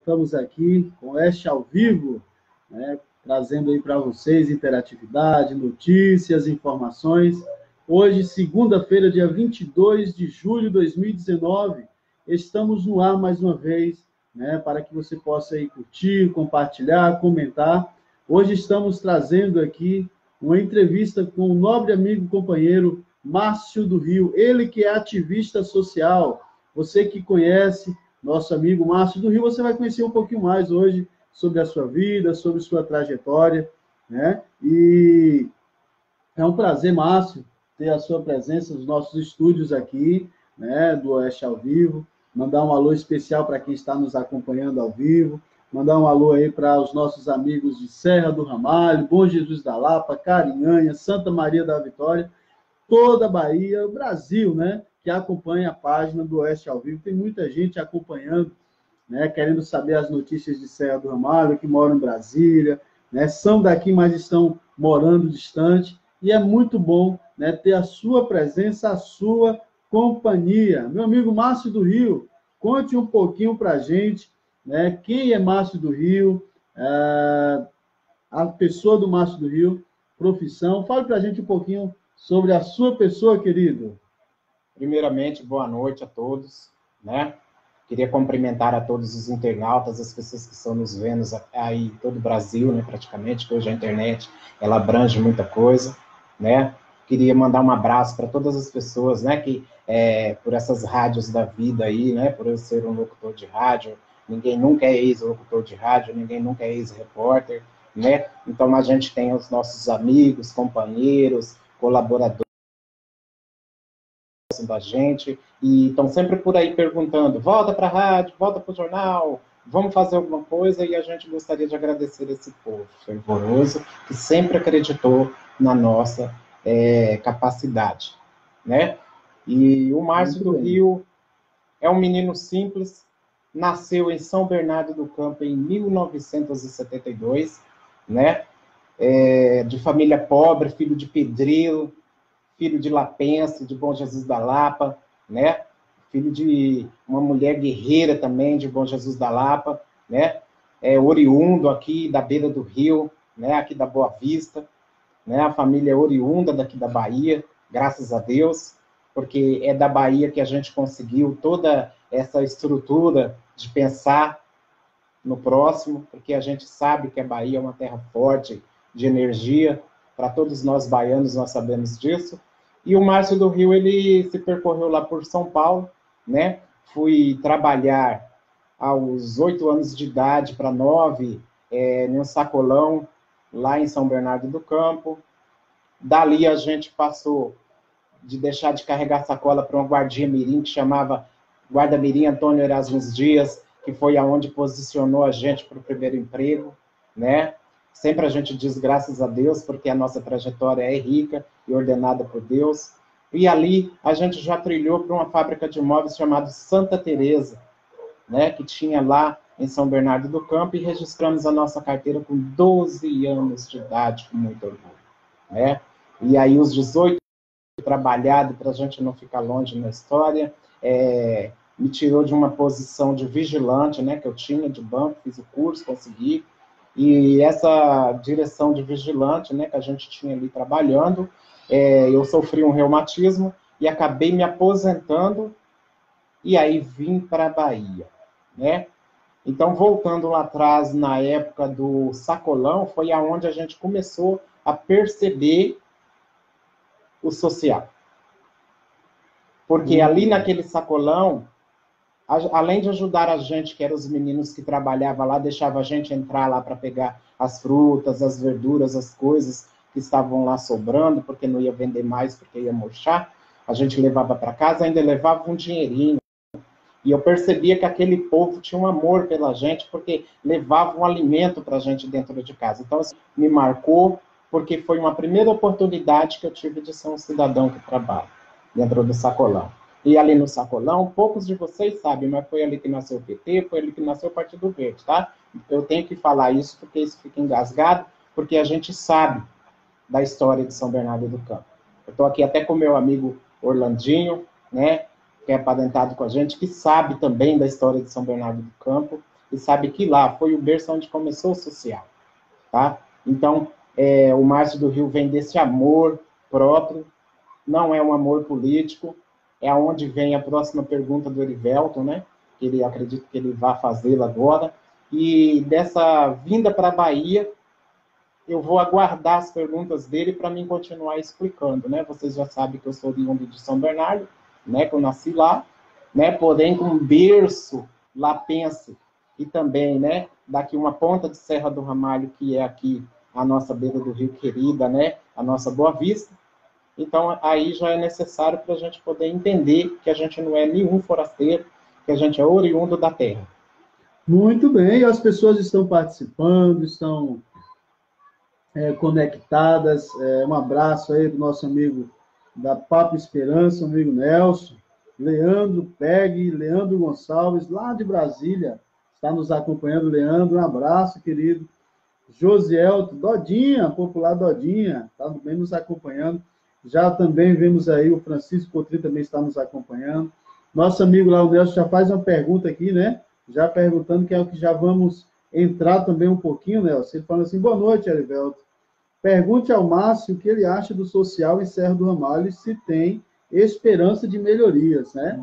Estamos aqui com Oeste ao vivo, né, trazendo aí para vocês interatividade, notícias, informações. Hoje, segunda-feira, dia 22 de julho de 2019, estamos no ar mais uma vez, né, para que você possa aí curtir, compartilhar, comentar. Hoje estamos trazendo aqui uma entrevista com o nobre amigo e companheiro Márcio do Rio, ele que é ativista social. Você que conhece nosso amigo Márcio do Rio, você vai conhecer um pouquinho mais hoje sobre a sua vida, sobre sua trajetória, né? E é um prazer, Márcio, ter a sua presença nos nossos estúdios aqui, né, do Oeste ao Vivo. Mandar um alô especial para quem está nos acompanhando ao vivo. Mandar um alô aí para os nossos amigos de Serra do Ramalho, Bom Jesus da Lapa, Carinhanha, Santa Maria da Vitória, toda a Bahia, o Brasil, né, que acompanha a página do Oeste ao Vivo. Tem muita gente acompanhando, né, querendo saber as notícias de Serra do Ramalho, que moram em Brasília, né, são daqui, mas estão morando distante, e é muito bom, né, ter a sua presença, a sua companhia. Meu amigo Márcio do Rio, conte um pouquinho para a gente, né, quem é Márcio do Rio, a pessoa do Márcio do Rio, profissão. Fale para a gente um pouquinho sobre a sua pessoa, querido. Primeiramente, boa noite a todos, né? Queria cumprimentar a todos os internautas, as pessoas que estão nos vendo aí em todo o Brasil, né, praticamente, que hoje a internet, ela abrange muita coisa, né? Queria mandar um abraço para todas as pessoas, né, que por essas rádios da vida aí, né, por eu ser um locutor de rádio, ninguém nunca é ex-locutor de rádio, ninguém nunca é ex-repórter, né? Então a gente tem os nossos amigos, companheiros, colaboradores da gente, e estão sempre por aí perguntando, volta para a rádio, volta para o jornal, vamos fazer alguma coisa, e a gente gostaria de agradecer esse povo fervoroso, que sempre acreditou na nossa capacidade, né? E o Márcio do Rio é um menino simples, nasceu em São Bernardo do Campo em 1972, né? De família pobre, filho de pedreiro, filho de lapense, de Bom Jesus da Lapa, né? Filho de uma mulher guerreira também, de Bom Jesus da Lapa, né? Oriundo aqui da beira do rio, né? Aqui da Boa Vista, né? A família é oriunda daqui da Bahia, graças a Deus, porque é da Bahia que a gente conseguiu toda essa estrutura de pensar no próximo, porque a gente sabe que a Bahia é uma terra forte de energia, para todos nós baianos nós sabemos disso. E o Márcio do Rio, ele se percorreu lá por São Paulo, né? Fui trabalhar aos 8 anos de idade para 9, em um sacolão, lá em São Bernardo do Campo. Dali a gente passou de deixar de carregar sacola para uma guardia mirim, que chamava Guarda Mirim Antônio Erasmus Dias, que foi aonde posicionou a gente para o primeiro emprego, né? Sempre a gente diz graças a Deus, porque a nossa trajetória é rica e ordenada por Deus. E ali a gente já trilhou para uma fábrica de móveis chamada Santa Teresa, né, que tinha lá em São Bernardo do Campo, e registramos a nossa carteira com 12 anos de idade, com muito orgulho, né? E aí os 18 trabalhado para a gente não ficar longe na história, me tirou de uma posição de vigilante, né, que eu tinha de banco, fiz o curso, consegui, e essa direção de vigilante, né, que a gente tinha ali trabalhando, eu sofri um reumatismo e acabei me aposentando, e aí vim para a Bahia, né? Então, voltando lá atrás, na época do sacolão, foi aonde a gente começou a perceber o social. Porque ali naquele sacolão, além de ajudar a gente, que eram os meninos que trabalhavam lá, deixava a gente entrar lá para pegar as frutas, as verduras, as coisas que estavam lá sobrando, porque não ia vender mais, porque ia murchar, a gente levava para casa, ainda levava um dinheirinho. E eu percebia que aquele povo tinha um amor pela gente, porque levava um alimento para a gente dentro de casa. Então, isso me marcou, porque foi uma primeira oportunidade que eu tive de ser um cidadão que trabalha dentro do sacolão. E ali no sacolão, poucos de vocês sabem, mas foi ali que nasceu o PT, foi ali que nasceu o Partido Verde, tá? Eu tenho que falar isso, porque isso fica engasgado, porque a gente sabe da história de São Bernardo do Campo. Eu estou aqui até com o meu amigo Orlandinho, né, que é apadentado com a gente, que sabe também da história de São Bernardo do Campo, e sabe que lá foi o berço onde começou o social, tá? Então, o Márcio do Rio vem desse amor próprio, não é um amor político, é aonde vem a próxima pergunta do Erivelton, né? Que ele acredito que ele vai fazê-la agora. E dessa vinda para a Bahia, eu vou aguardar as perguntas dele para mim continuar explicando, né? Vocês já sabem que eu sou oriundo de São Bernardo, né? Que eu nasci lá, né? Porém, com um berço lapense e também, né? Daqui uma ponta de Serra do Ramalho, que é aqui a nossa beira do rio querida, né? A nossa Boa Vista. Então, aí já é necessário para a gente poder entender que a gente não é nenhum forasteiro, que a gente é oriundo da terra. Muito bem, as pessoas estão participando, estão conectadas. Um abraço aí do nosso amigo da Papo Esperança, amigo Nelson, Leandro Peg, Leandro Gonçalves, lá de Brasília, está nos acompanhando. Leandro, um abraço, querido. Josielto, Dodinha, popular Dodinha, está bem nos acompanhando. Já também vemos aí o Francisco Cotrim também está nos acompanhando. Nosso amigo lá, o Nelson, já faz uma pergunta aqui, né? Já perguntando, que é o que já vamos entrar também um pouquinho, Nelson. Ele fala assim: boa noite, Erivelto. Pergunte ao Márcio o que ele acha do social em Serra do Ramalho e se tem esperança de melhorias, né?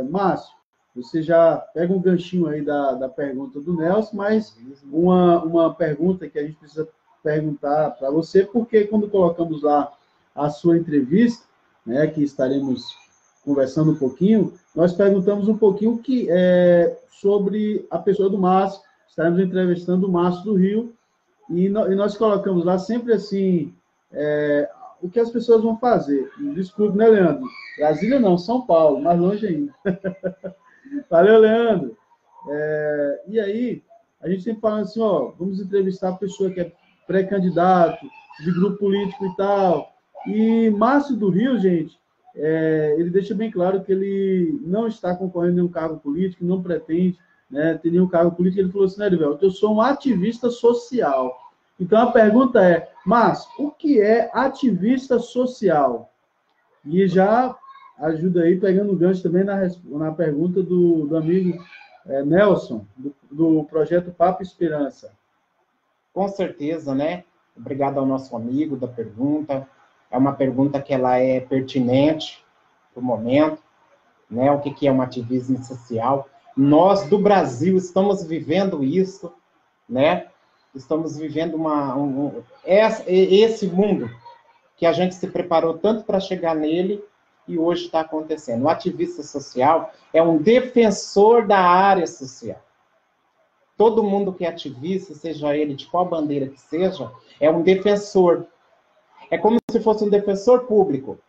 Márcio, você já pega um ganchinho aí da pergunta do Nelson, mas uma pergunta que a gente precisa perguntar para você, porque quando colocamos lá a sua entrevista, né, que estaremos conversando um pouquinho, nós perguntamos um pouquinho sobre a pessoa do Márcio, estaremos entrevistando o Márcio do Rio, e nós colocamos lá sempre assim, o que as pessoas vão fazer. Desculpe, né, Leandro? Brasília não, São Paulo, mais longe ainda. Valeu, Leandro. E aí, a gente sempre fala assim, vamos entrevistar a pessoa que é pré-candidato, de grupo político e tal. E Márcio do Rio, gente, ele deixa bem claro que ele não está concorrendo em nenhum cargo político, não pretende, né, ter nenhum cargo político. Ele falou assim, né, Erivelto, eu sou um ativista social. Então, a pergunta é, Márcio, o que é ativista social? E já ajuda aí, pegando o gancho também na pergunta do amigo Nelson, do projeto Papo Esperança. Com certeza, né? Obrigado ao nosso amigo da pergunta. É uma pergunta que ela é pertinente para o momento, né? O que é um ativismo social? Nós, do Brasil, estamos vivendo isso, né? Estamos vivendo esse mundo que a gente se preparou tanto para chegar nele e hoje está acontecendo. O ativista social é um defensor da área social. Todo mundo que é ativista, seja ele de qual bandeira que seja, é um defensor. É como se fosse um defensor público,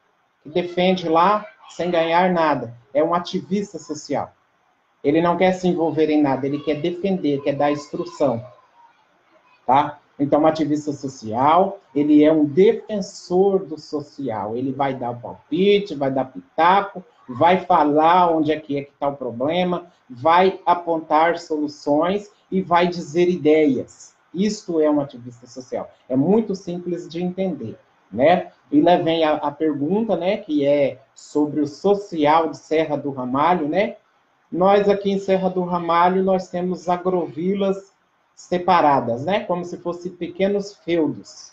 que defende lá sem ganhar nada. É um ativista social. Ele não quer se envolver em nada, ele quer defender, quer dar instrução. Tá? Então, um ativista social, ele é um defensor do social. Ele vai dar o palpite, vai dar pitaco, vai falar onde é que está o problema, vai apontar soluções e vai dizer ideias. Isto é um ativista social. É muito simples de entender, né? E lá vem a pergunta, né, que é sobre o social de Serra do Ramalho, né? Nós aqui em Serra do Ramalho, nós temos agrovilas separadas, né? Como se fossem pequenos feudos,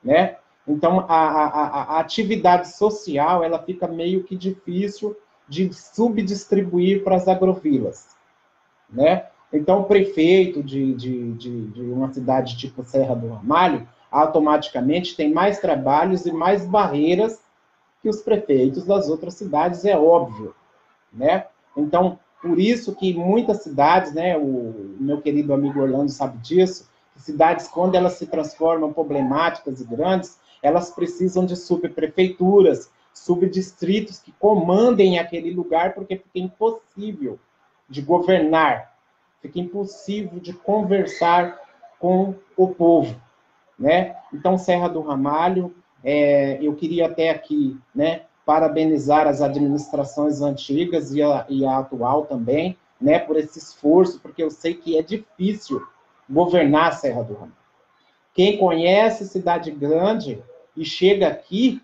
né? Então, a atividade social, ela fica meio que difícil de subdistribuir para as agrovilas, né? Então, o prefeito de uma cidade tipo Serra do Ramalho, automaticamente tem mais trabalhos e mais barreiras que os prefeitos das outras cidades, é óbvio, né? Então, por isso que muitas cidades, né, o meu querido amigo Orlando sabe disso, cidades, quando elas se transformam problemáticas e grandes, elas precisam de subprefeituras, subdistritos que comandem aquele lugar, porque fica impossível de governar, fica impossível de conversar com o povo, né? Então, Serra do Ramalho, eu queria até aqui, né, parabenizar as administrações antigas e a atual também, né, por esse esforço, porque eu sei que é difícil governar a Serra do Ramalho. Quem conhece cidade grande e chega aqui,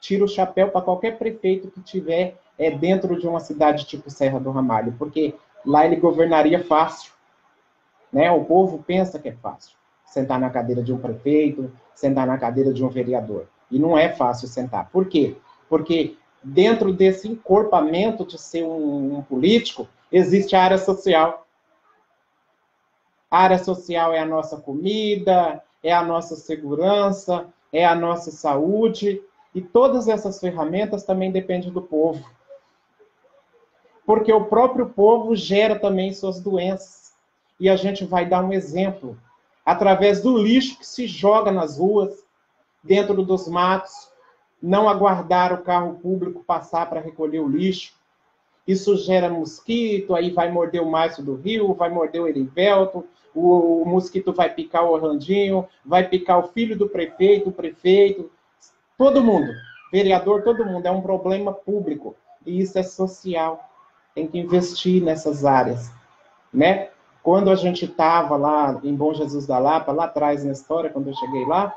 tira o chapéu para qualquer prefeito que tiver dentro de uma cidade tipo Serra do Ramalho, porque lá ele governaria fácil, né? O povo pensa que é fácil sentar na cadeira de um prefeito, sentar na cadeira de um vereador. E não é fácil sentar. Por quê? Porque dentro desse encorpamento de ser um político, existe a área social. A área social é a nossa comida, é a nossa segurança, é a nossa saúde, e todas essas ferramentas também dependem do povo. Porque o próprio povo gera também suas doenças. E a gente vai dar um exemplo através do lixo que se joga nas ruas, dentro dos matos, não aguardar o carro público passar para recolher o lixo. Isso gera mosquito, aí vai morder o Márcio do Rio, vai morder o Erivelto, o mosquito vai picar o Orlandinho, vai picar o filho do prefeito, o prefeito, todo mundo, vereador, todo mundo. É um problema público e isso é social. Tem que investir nessas áreas, né? Quando a gente estava lá em Bom Jesus da Lapa, lá atrás na história, quando eu cheguei lá,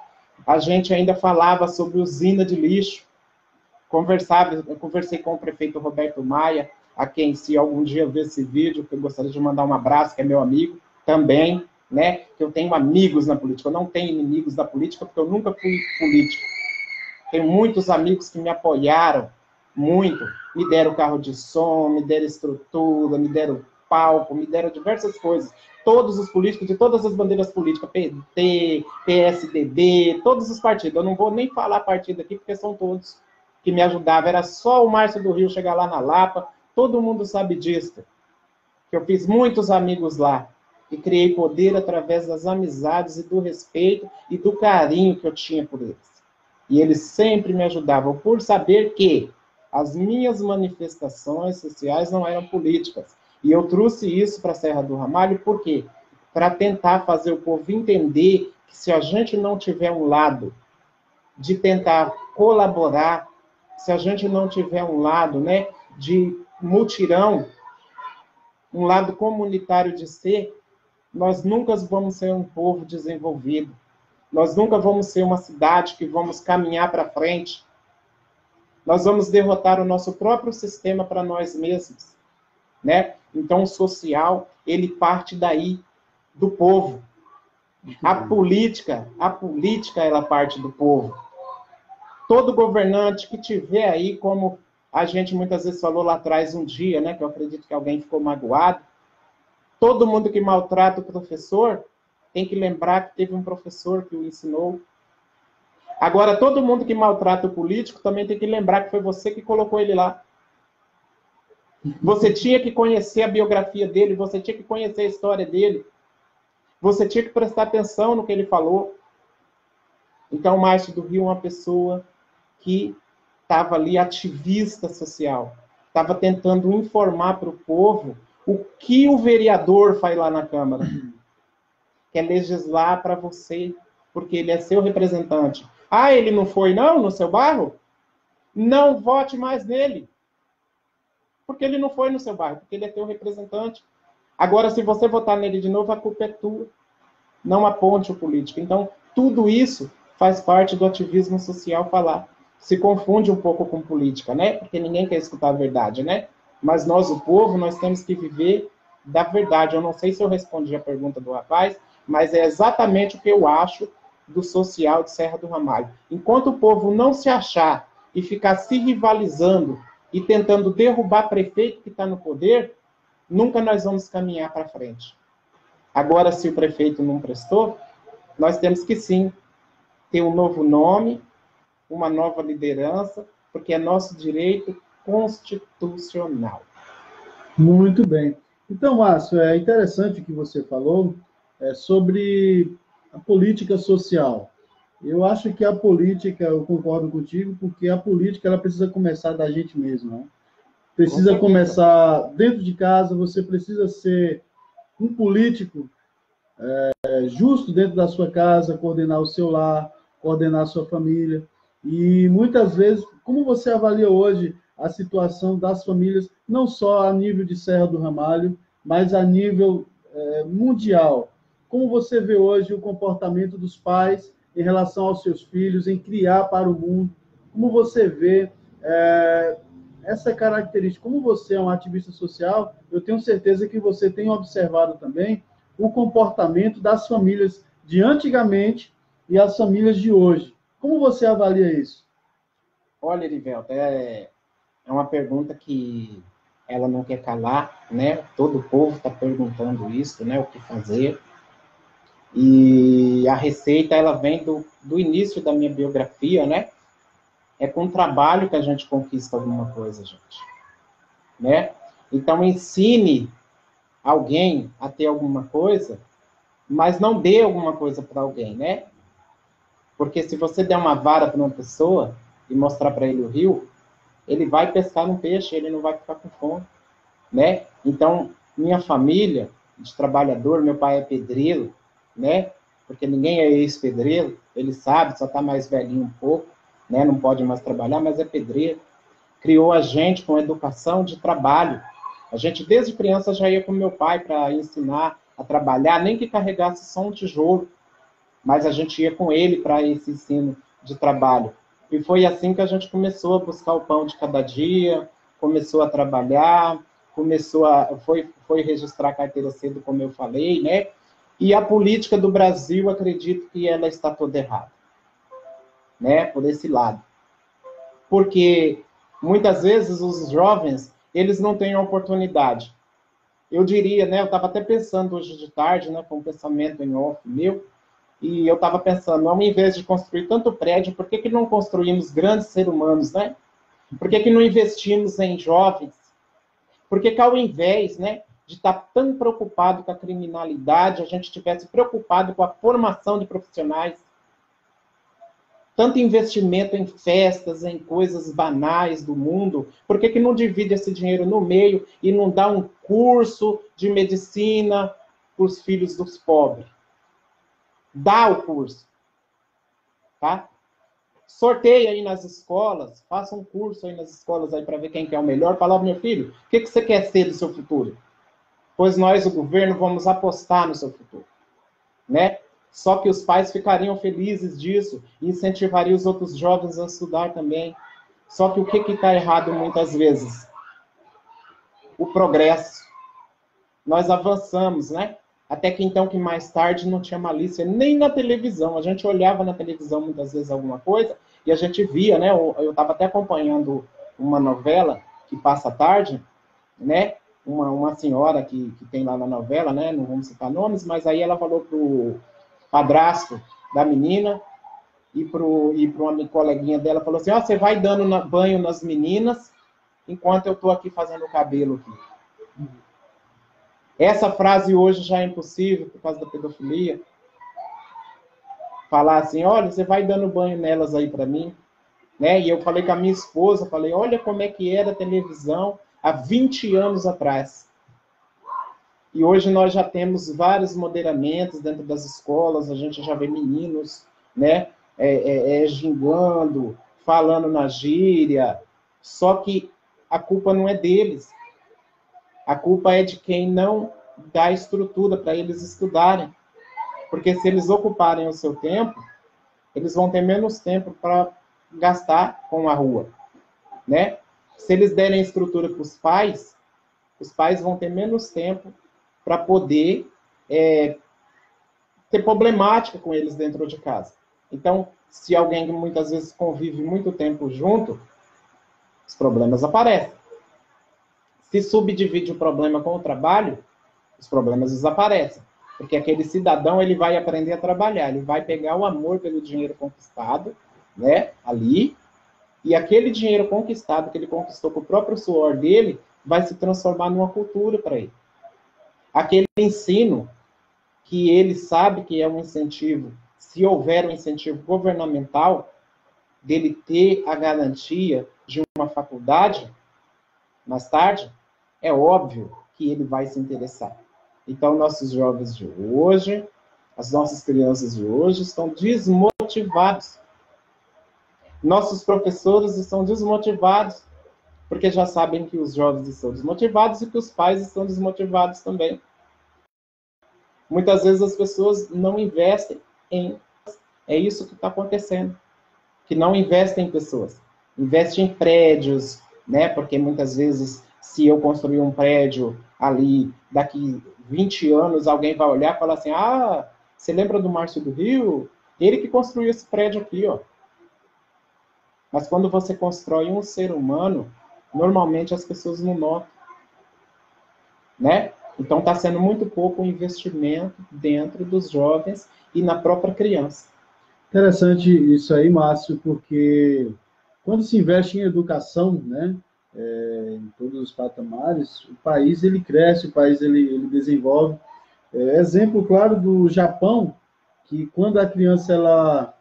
a gente ainda falava sobre usina de lixo. Eu conversei com o prefeito Roberto Maia, a quem, se algum dia ver esse vídeo, que eu gostaria de mandar um abraço, que é meu amigo também, né? Que eu tenho amigos na política. Eu não tenho inimigos da política, porque eu nunca fui político. Tenho muitos amigos que me apoiaram muito, me deram carro de som, me deram estrutura, me deram palco, me deram diversas coisas. Todos os políticos, de todas as bandeiras políticas, PT, PSDB, todos os partidos. Eu não vou nem falar partido aqui, porque são todos que me ajudavam. Era só o Márcio do Rio chegar lá na Lapa, todo mundo sabe disso. Que eu fiz muitos amigos lá e criei poder através das amizades e do respeito e do carinho que eu tinha por eles. E eles sempre me ajudavam, por saber que as minhas manifestações sociais não eram políticas. E eu trouxe isso para a Serra do Ramalho, por quê? Para tentar fazer o povo entender que se a gente não tiver um lado de tentar colaborar, se a gente não tiver um lado, né, de mutirão, um lado comunitário de ser, nós nunca vamos ser um povo desenvolvido. Nós nunca vamos ser uma cidade que vamos caminhar para frente. Nós vamos derrotar o nosso próprio sistema para nós mesmos, né? Então, o social, ele parte daí, do povo. A política, ela parte do povo. Todo governante que tiver aí, como a gente muitas vezes falou lá atrás um dia, né, que eu acredito que alguém ficou magoado, todo mundo que maltrata o professor tem que lembrar que teve um professor que o ensinou. Agora, todo mundo que maltrata o político também tem que lembrar que foi você que colocou ele lá. Você tinha que conhecer a biografia dele, você tinha que conhecer a história dele, você tinha que prestar atenção no que ele falou. Então, o Márcio do Rio é uma pessoa que estava ali ativista social, estava tentando informar para o povo o que o vereador faz lá na Câmara. Que é legislar para você, porque ele é seu representante. Ah, ele não foi, não, no seu bairro? Não vote mais nele. Porque ele não foi no seu bairro, porque ele é teu representante. Agora, se você votar nele de novo, a culpa é tua. Não aponte o político. Então, tudo isso faz parte do ativismo social falar. Se confunde um pouco com política, né? Porque ninguém quer escutar a verdade, né? Mas nós, o povo, nós temos que viver da verdade. Eu não sei se eu respondi a pergunta do rapaz, mas é exatamente o que eu acho do social de Serra do Ramalho. Enquanto o povo não se achar e ficar se rivalizando e tentando derrubar prefeito que está no poder, nunca nós vamos caminhar para frente. Agora, se o prefeito não prestou, nós temos que sim ter um novo nome, uma nova liderança, porque é nosso direito constitucional. Muito bem. Então, Márcio, é interessante o que você falou sobre a política social. Eu acho que a política, eu concordo contigo, porque a política ela precisa começar da gente mesmo, né? Precisa começar dentro de casa, você precisa ser um político justo dentro da sua casa, coordenar o seu lar, coordenar a sua família. E muitas vezes, como você avalia hoje a situação das famílias, não só a nível de Serra do Ramalho, mas a nível mundial? Como você vê hoje o comportamento dos pais em relação aos seus filhos, em criar para o mundo? Como você vê essa característica. Como você é um ativista social, eu tenho certeza que você tem observado também o comportamento das famílias de antigamente e as famílias de hoje. Como você avalia isso? Olha, Erivelto, é uma pergunta que ela não quer calar, né? Todo o povo está perguntando isso, né? O que fazer. E a receita, ela vem do início da minha biografia, né? É com o trabalho que a gente conquista alguma coisa, gente. Né? Então, ensine alguém a ter alguma coisa, mas não dê alguma coisa para alguém, né? Porque se você der uma vara para uma pessoa e mostrar para ele o rio, ele vai pescar um peixe, ele não vai ficar com fome, né? Então, minha família de trabalhador, meu pai é pedreiro, né? Porque ninguém é ex-pedreiro, ele sabe, só está mais velhinho um pouco, né? Não pode mais trabalhar, mas é pedreiro. Criou a gente com educação de trabalho. A gente, desde criança, já ia com meu pai para ensinar a trabalhar, nem que carregasse só um tijolo, mas a gente ia com ele para esse ensino de trabalho. E foi assim que a gente começou a buscar o pão de cada dia, começou a trabalhar, foi registrar a carteira cedo, como eu falei, né? E a política do Brasil, acredito que ela está toda errada, né? Por esse lado. Porque muitas vezes os jovens, eles não têm a oportunidade. Eu diria, né? Eu estava até pensando hoje de tarde, né? Com um pensamento em off meu, e eu estava pensando, ao invés de construir tanto prédio, por que não construímos grandes seres humanos, né? Por que não investimos em jovens? Por que ao invés, né, de estar tão preocupado com a criminalidade, a gente estivesse preocupado com a formação de profissionais? Tanto investimento em festas, em coisas banais do mundo, por que não divide esse dinheiro no meio e não dá um curso de medicina para os filhos dos pobres? Dá o curso, tá? Sorteia aí nas escolas, faça um curso aí nas escolas aí para ver quem que é o melhor. Fala, meu filho, o que você quer ser do seu futuro? Pois nós, o governo, vamos apostar no seu futuro, né? Só que os pais ficariam felizes disso e incentivariam os outros jovens a estudar também. Só que o que está errado muitas vezes? O progresso. Nós avançamos, né? Até que então, que mais tarde não tinha malícia nem na televisão. A gente olhava na televisão muitas vezes alguma coisa e a gente via, né? Eu estava até acompanhando uma novela que passa à tarde, né? Uma senhora que tem lá na novela, né? Não vamos citar nomes, mas aí ela falou pro padrasto da menina e para uma coleguinha dela, falou assim, você vai dando banho nas meninas enquanto eu estou aqui fazendo o cabelo aqui. Essa frase hoje já é impossível por causa da pedofilia. Falar assim, olha, você vai dando banho nelas aí para mim, né? E eu falei com a minha esposa, falei, olha como é que era a televisão há 20 anos atrás. E hoje nós já temos vários moderamentos dentro das escolas, a gente já vê meninos, né, gingando, falando na gíria, só que a culpa não é deles. A culpa é de quem não dá estrutura para eles estudarem. Porque se eles ocuparem o seu tempo, eles vão ter menos tempo para gastar com a rua, né? Se eles derem estrutura para os pais vão ter menos tempo para poder ter problemática com eles dentro de casa. Então, se alguém que muitas vezes convive muito tempo junto, os problemas aparecem. Se subdivide o problema com o trabalho, os problemas desaparecem. Porque aquele cidadão, ele vai aprender a trabalhar, ele vai pegar o amor pelo dinheiro conquistado, né, ali, e aquele dinheiro conquistado, que ele conquistou com o próprio suor dele, vai se transformar numa cultura para ele. Aquele ensino que ele sabe que é um incentivo, se houver um incentivo governamental, dele ter a garantia de uma faculdade, mais tarde, é óbvio que ele vai se interessar. Então, nossos jovens de hoje, as nossas crianças de hoje estão desmotivados. Nossos professores estão desmotivados, porque já sabem que os jovens estão desmotivados e que os pais estão desmotivados também. Muitas vezes as pessoas não investem em... É isso que está acontecendo. Que não investem em pessoas. Investem em prédios, né? Porque muitas vezes, se eu construir um prédio ali, daqui 20 anos, alguém vai olhar e falar assim, ah, você lembra do Márcio do Rio? Ele que construiu esse prédio aqui, ó. Mas quando você constrói um ser humano, normalmente as pessoas não notam, né? Então está sendo muito pouco o investimento dentro dos jovens e na própria criança. Interessante isso aí, Márcio, porque quando se investe em educação, né, em todos os patamares, o país ele cresce, o país ele desenvolve. Exemplo claro do Japão, que quando a criança ela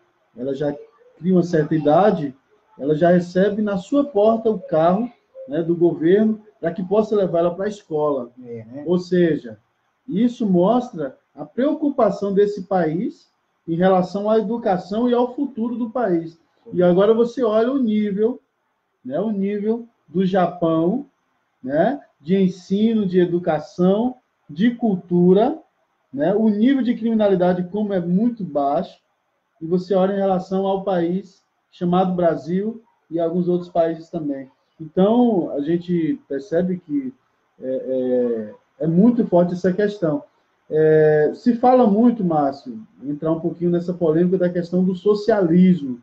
já cria uma certa idade, ela já recebe na sua porta o carro, né, do governo para que possa levar ela para a escola. Né? Ou seja, isso mostra a preocupação desse país em relação à educação e ao futuro do país. E agora você olha o nível, né, o nível do Japão, né, de ensino, de educação, de cultura, né, o nível de criminalidade como é muito baixo, e você olha em relação ao país chamado Brasil e alguns outros países também. Então, a gente percebe que é muito forte essa questão. Se fala muito, Márcio, entrar um pouquinho nessa polêmica da questão do socialismo.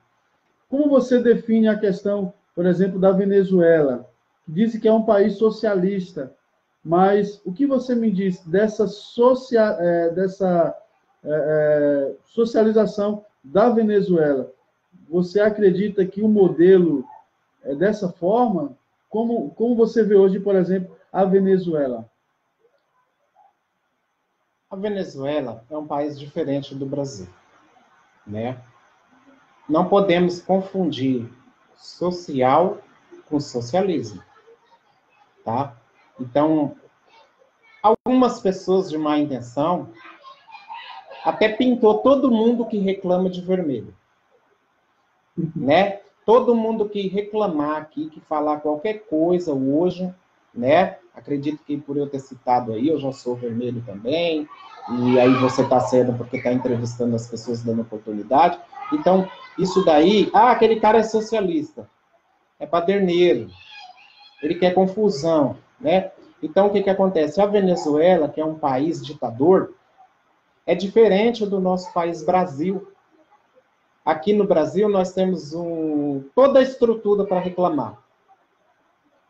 Como você define a questão, por exemplo, da Venezuela? Disse que é um país socialista, mas o que você me diz dessa socialização da Venezuela? Você acredita que o modelo é dessa forma? Como você vê hoje, por exemplo, a Venezuela? A Venezuela é um país diferente do Brasil, né? Não podemos confundir social com socialismo, tá? Então, algumas pessoas de má intenção até pintou todo mundo que reclama de vermelho, né? Todo mundo que reclamar aqui, que falar qualquer coisa hoje, né? Acredito que por eu ter citado aí, eu já sou vermelho também, e aí você está sendo porque está entrevistando as pessoas dando oportunidade. Então, isso daí, aquele cara é socialista, é paderneiro, ele quer confusão, né? Então, o que acontece? A Venezuela, que é um país ditador, é diferente do nosso país Brasil. Aqui no Brasil, nós temos toda a estrutura para reclamar.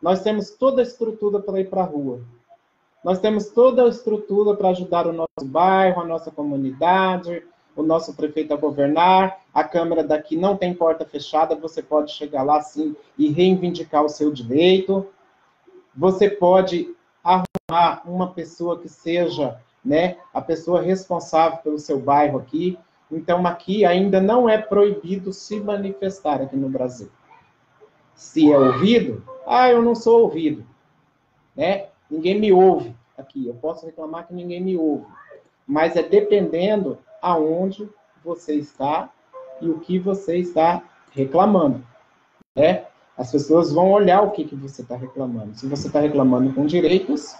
Nós temos toda a estrutura para ir para a rua. Nós temos toda a estrutura para ajudar o nosso bairro, a nossa comunidade, o nosso prefeito a governar. A Câmara daqui não tem porta fechada, você pode chegar lá, sim, e reivindicar o seu direito. Você pode arrumar uma pessoa que seja, né, a pessoa responsável pelo seu bairro aqui. Então, aqui ainda não é proibido se manifestar aqui no Brasil. Se é ouvido, eu não sou ouvido, né? Ninguém me ouve aqui. Eu posso reclamar que ninguém me ouve. Mas é dependendo aonde você está e o que você está reclamando, né? As pessoas vão olhar o que você está reclamando. Se você está reclamando com direitos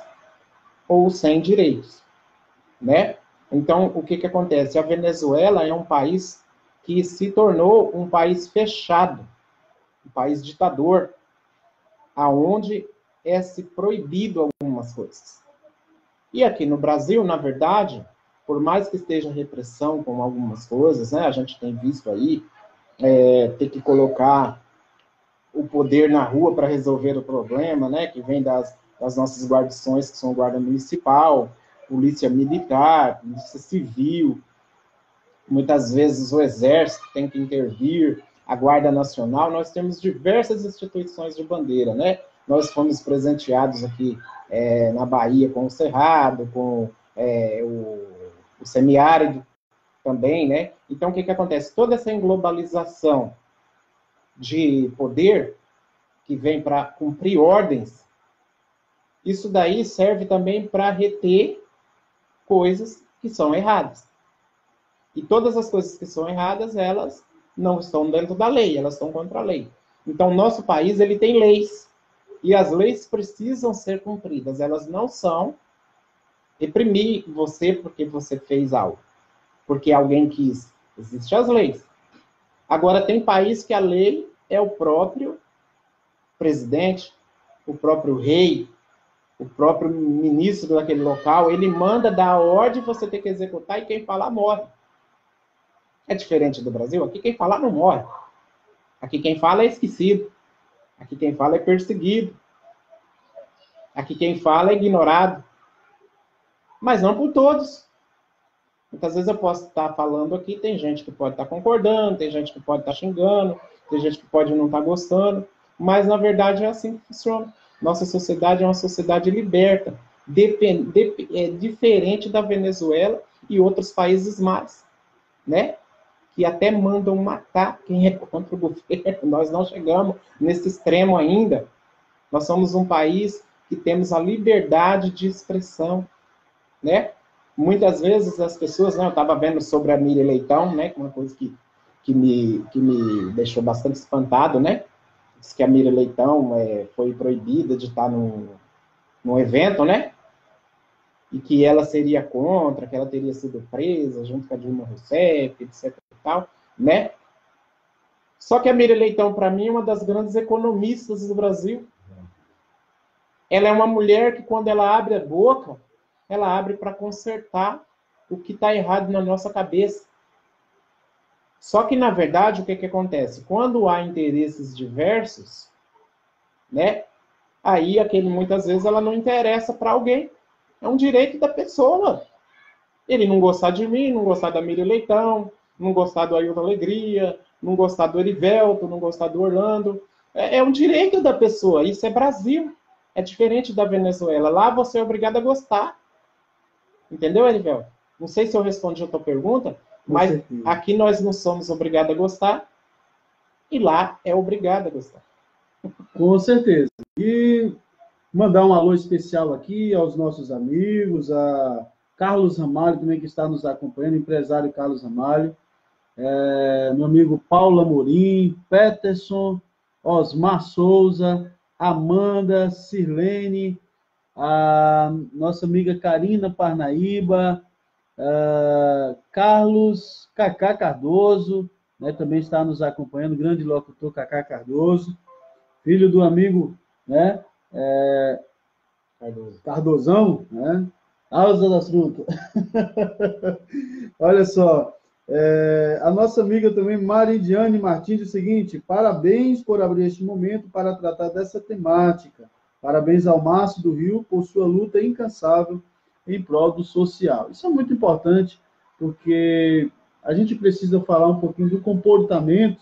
ou sem direitos, né? Então, o que acontece? A Venezuela é um país que se tornou um país fechado, um país ditador, aonde é-se proibido algumas coisas. E aqui no Brasil, na verdade, por mais que esteja repressão com algumas coisas, né? A gente tem visto aí ter que colocar o poder na rua para resolver o problema, né? Que vem das nossas guarnições, que são guarda municipal, polícia militar, polícia civil, muitas vezes o exército tem que intervir, a Guarda Nacional. Nós temos diversas instituições de bandeira, né? Nós fomos presenteados aqui na Bahia com o Cerrado, com o Semiárido também, né? Então, o que acontece? Toda essa globalização de poder que vem para cumprir ordens, isso daí serve também para reter coisas que são erradas. E todas as coisas que são erradas, elas não estão dentro da lei, elas estão contra a lei. Então, o nosso país, ele tem leis. E as leis precisam ser cumpridas. Elas não são reprimir você porque você fez algo. Porque alguém quis. Existem as leis. Agora, tem país que a lei é o próprio presidente, o próprio rei, o próprio ministro daquele local, ele manda dar a ordem, você tem que executar, e quem falar morre. É diferente do Brasil? Aqui quem falar não morre. Aqui quem fala é esquecido. Aqui quem fala é perseguido. Aqui quem fala é ignorado. Mas não por todos. Muitas vezes eu posso estar falando aqui, tem gente que pode estar concordando, tem gente que pode estar xingando, tem gente que pode não estar gostando, mas na verdade é assim que funciona. Nossa sociedade é uma sociedade liberta, é diferente da Venezuela e outros países mais, né? Que até mandam matar quem é contra o governo. Nós não chegamos nesse extremo ainda. Nós somos um país que temos a liberdade de expressão, né? Muitas vezes as pessoas, né, eu estava vendo sobre a Miriam Leitão, né, uma coisa que me deixou bastante espantado, né? Diz que a Miriam Leitão foi proibida de estar num evento, né? E que ela seria contra, que ela teria sido presa junto com a Dilma Rousseff, etc e tal, né? Só que a Miriam Leitão, para mim, é uma das grandes economistas do Brasil. Ela é uma mulher que, quando ela abre a boca, ela abre para consertar o que está errado na nossa cabeça. Só que, na verdade, o que acontece? Quando há interesses diversos, né? Aí, muitas vezes, ela não interessa para alguém. É um direito da pessoa. Ele não gostar de mim, não gostar da Miriam Leitão, não gostar do Ailton Alegria, não gostar do Erivelto, não gostar do Orlando. É um direito da pessoa. Isso é Brasil. É diferente da Venezuela. Lá você é obrigado a gostar. Entendeu, Erivelto? Não sei se eu respondi a tua pergunta, mas aqui nós não somos obrigados a gostar e lá é obrigado a gostar. Com certeza. E mandar um alô especial aqui aos nossos amigos, a Carlos Ramalho também, que está nos acompanhando, empresário Carlos Ramalho, meu amigo Paulo Amorim, Peterson, Osmar Souza, Amanda, Sirlene, a nossa amiga Karina Parnaíba, Carlos Cacá Cardoso, né, também está nos acompanhando, grande locutor Cacá Cardoso, filho do amigo, né, Cardozão, né? Alza das frutas. Olha só, a nossa amiga também, Maridiane Martins, diz o seguinte: parabéns por abrir este momento para tratar dessa temática. Parabéns ao Márcio do Rio por sua luta incansável em prol do social. Isso é muito importante, porque a gente precisa falar um pouquinho do comportamento,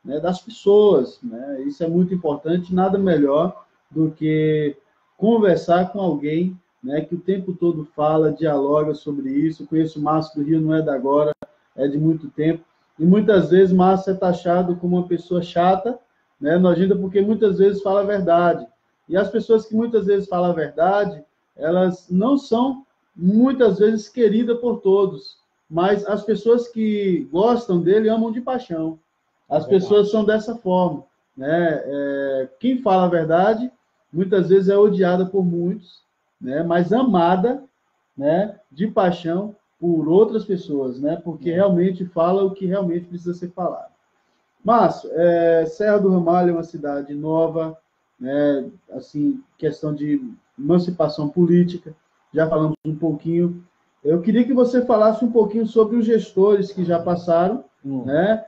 né, das pessoas, né? Isso é muito importante, nada melhor do que conversar com alguém, né, que o tempo todo fala, dialoga sobre isso. Eu conheço o Márcio do Rio, não é da agora, é de muito tempo. E muitas vezes Márcio é taxado como uma pessoa chata, né, nojenta, porque muitas vezes fala a verdade. E as pessoas que muitas vezes falam a verdade, elas não são, muitas vezes, queridas por todos. Mas as pessoas que gostam dele amam de paixão. As pessoas são dessa forma, né? Quem fala a verdade muitas vezes é odiada por muitos, né? Mas amada, né, de paixão por outras pessoas, né? Porque realmente fala o que realmente precisa ser falado. Márcio, Serra do Ramalho é uma cidade nova, né? Assim, questão de emancipação política, já falamos um pouquinho. Eu queria que você falasse um pouquinho sobre os gestores que já passaram, né?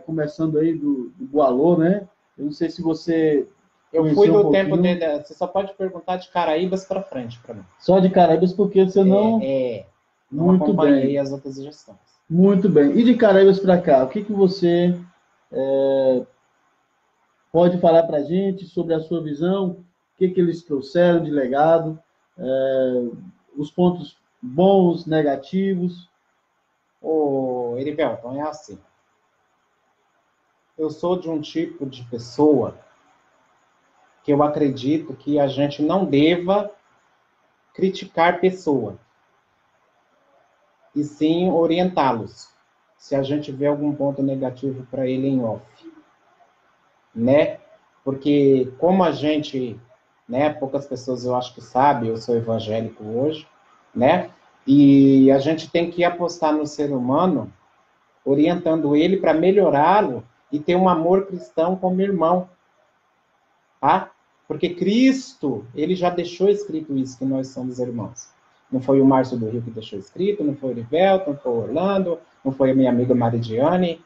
Começando aí do Boalô, né? Eu não sei se você... Eu fui do tempo dele. Você só pode perguntar de Caraíbas para frente para mim. Só de Caraíbas, porque você não... não muito acompanhei bem. as outras gestões. Muito bem. E de Caraíbas para cá, o que você pode falar para a gente sobre a sua visão? O que eles trouxeram de legado? Os pontos bons, negativos? Ô, Erivelton, é assim. Eu sou de um tipo de pessoa que eu acredito que a gente não deva criticar pessoa, e sim orientá-los, se a gente vê algum ponto negativo para ele em off, né? Porque como a gente, né, poucas pessoas eu acho que sabem, eu sou evangélico hoje, né? E a gente tem que apostar no ser humano, orientando ele para melhorá-lo e ter um amor cristão como irmão, tá? Porque Cristo, ele já deixou escrito isso, que nós somos irmãos. Não foi o Márcio do Rio que deixou escrito, não foi o Rivelton, não foi o Orlando, não foi a minha amiga Maridiane,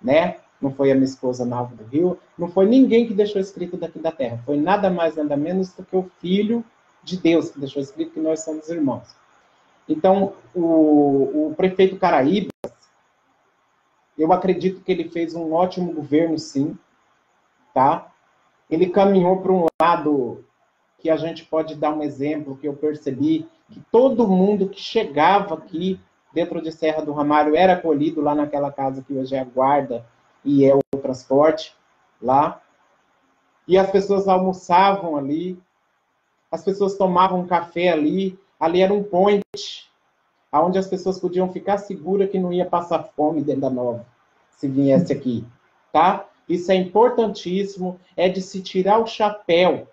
né? Não foi a minha esposa Nalva do Rio, não foi ninguém que deixou escrito daqui da terra. Foi nada mais, nada menos do que o Filho de Deus que deixou escrito que nós somos irmãos. Então, o prefeito Caraíbas, eu acredito que ele fez um ótimo governo, sim, tá? Ele caminhou para um lado que a gente pode dar um exemplo, que eu percebi, que todo mundo que chegava aqui dentro de Serra do Ramalho era acolhido lá naquela casa que hoje é a guarda e é o transporte lá. E as pessoas almoçavam ali, as pessoas tomavam café ali, ali era um point, onde as pessoas podiam ficar seguras que não ia passar fome dentro da Nova, se viesse aqui, tá? Isso é importantíssimo, é de se tirar o chapéu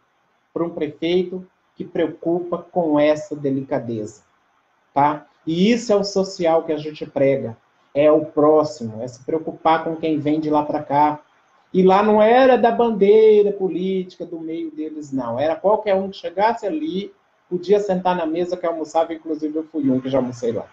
para um prefeito que preocupa com essa delicadeza, tá? E isso é o social que a gente prega, é o próximo, é se preocupar com quem vem de lá para cá. E lá não era da bandeira política do meio deles, não. Era qualquer um que chegasse ali, podia sentar na mesa que almoçava, inclusive eu fui um que já almocei lá,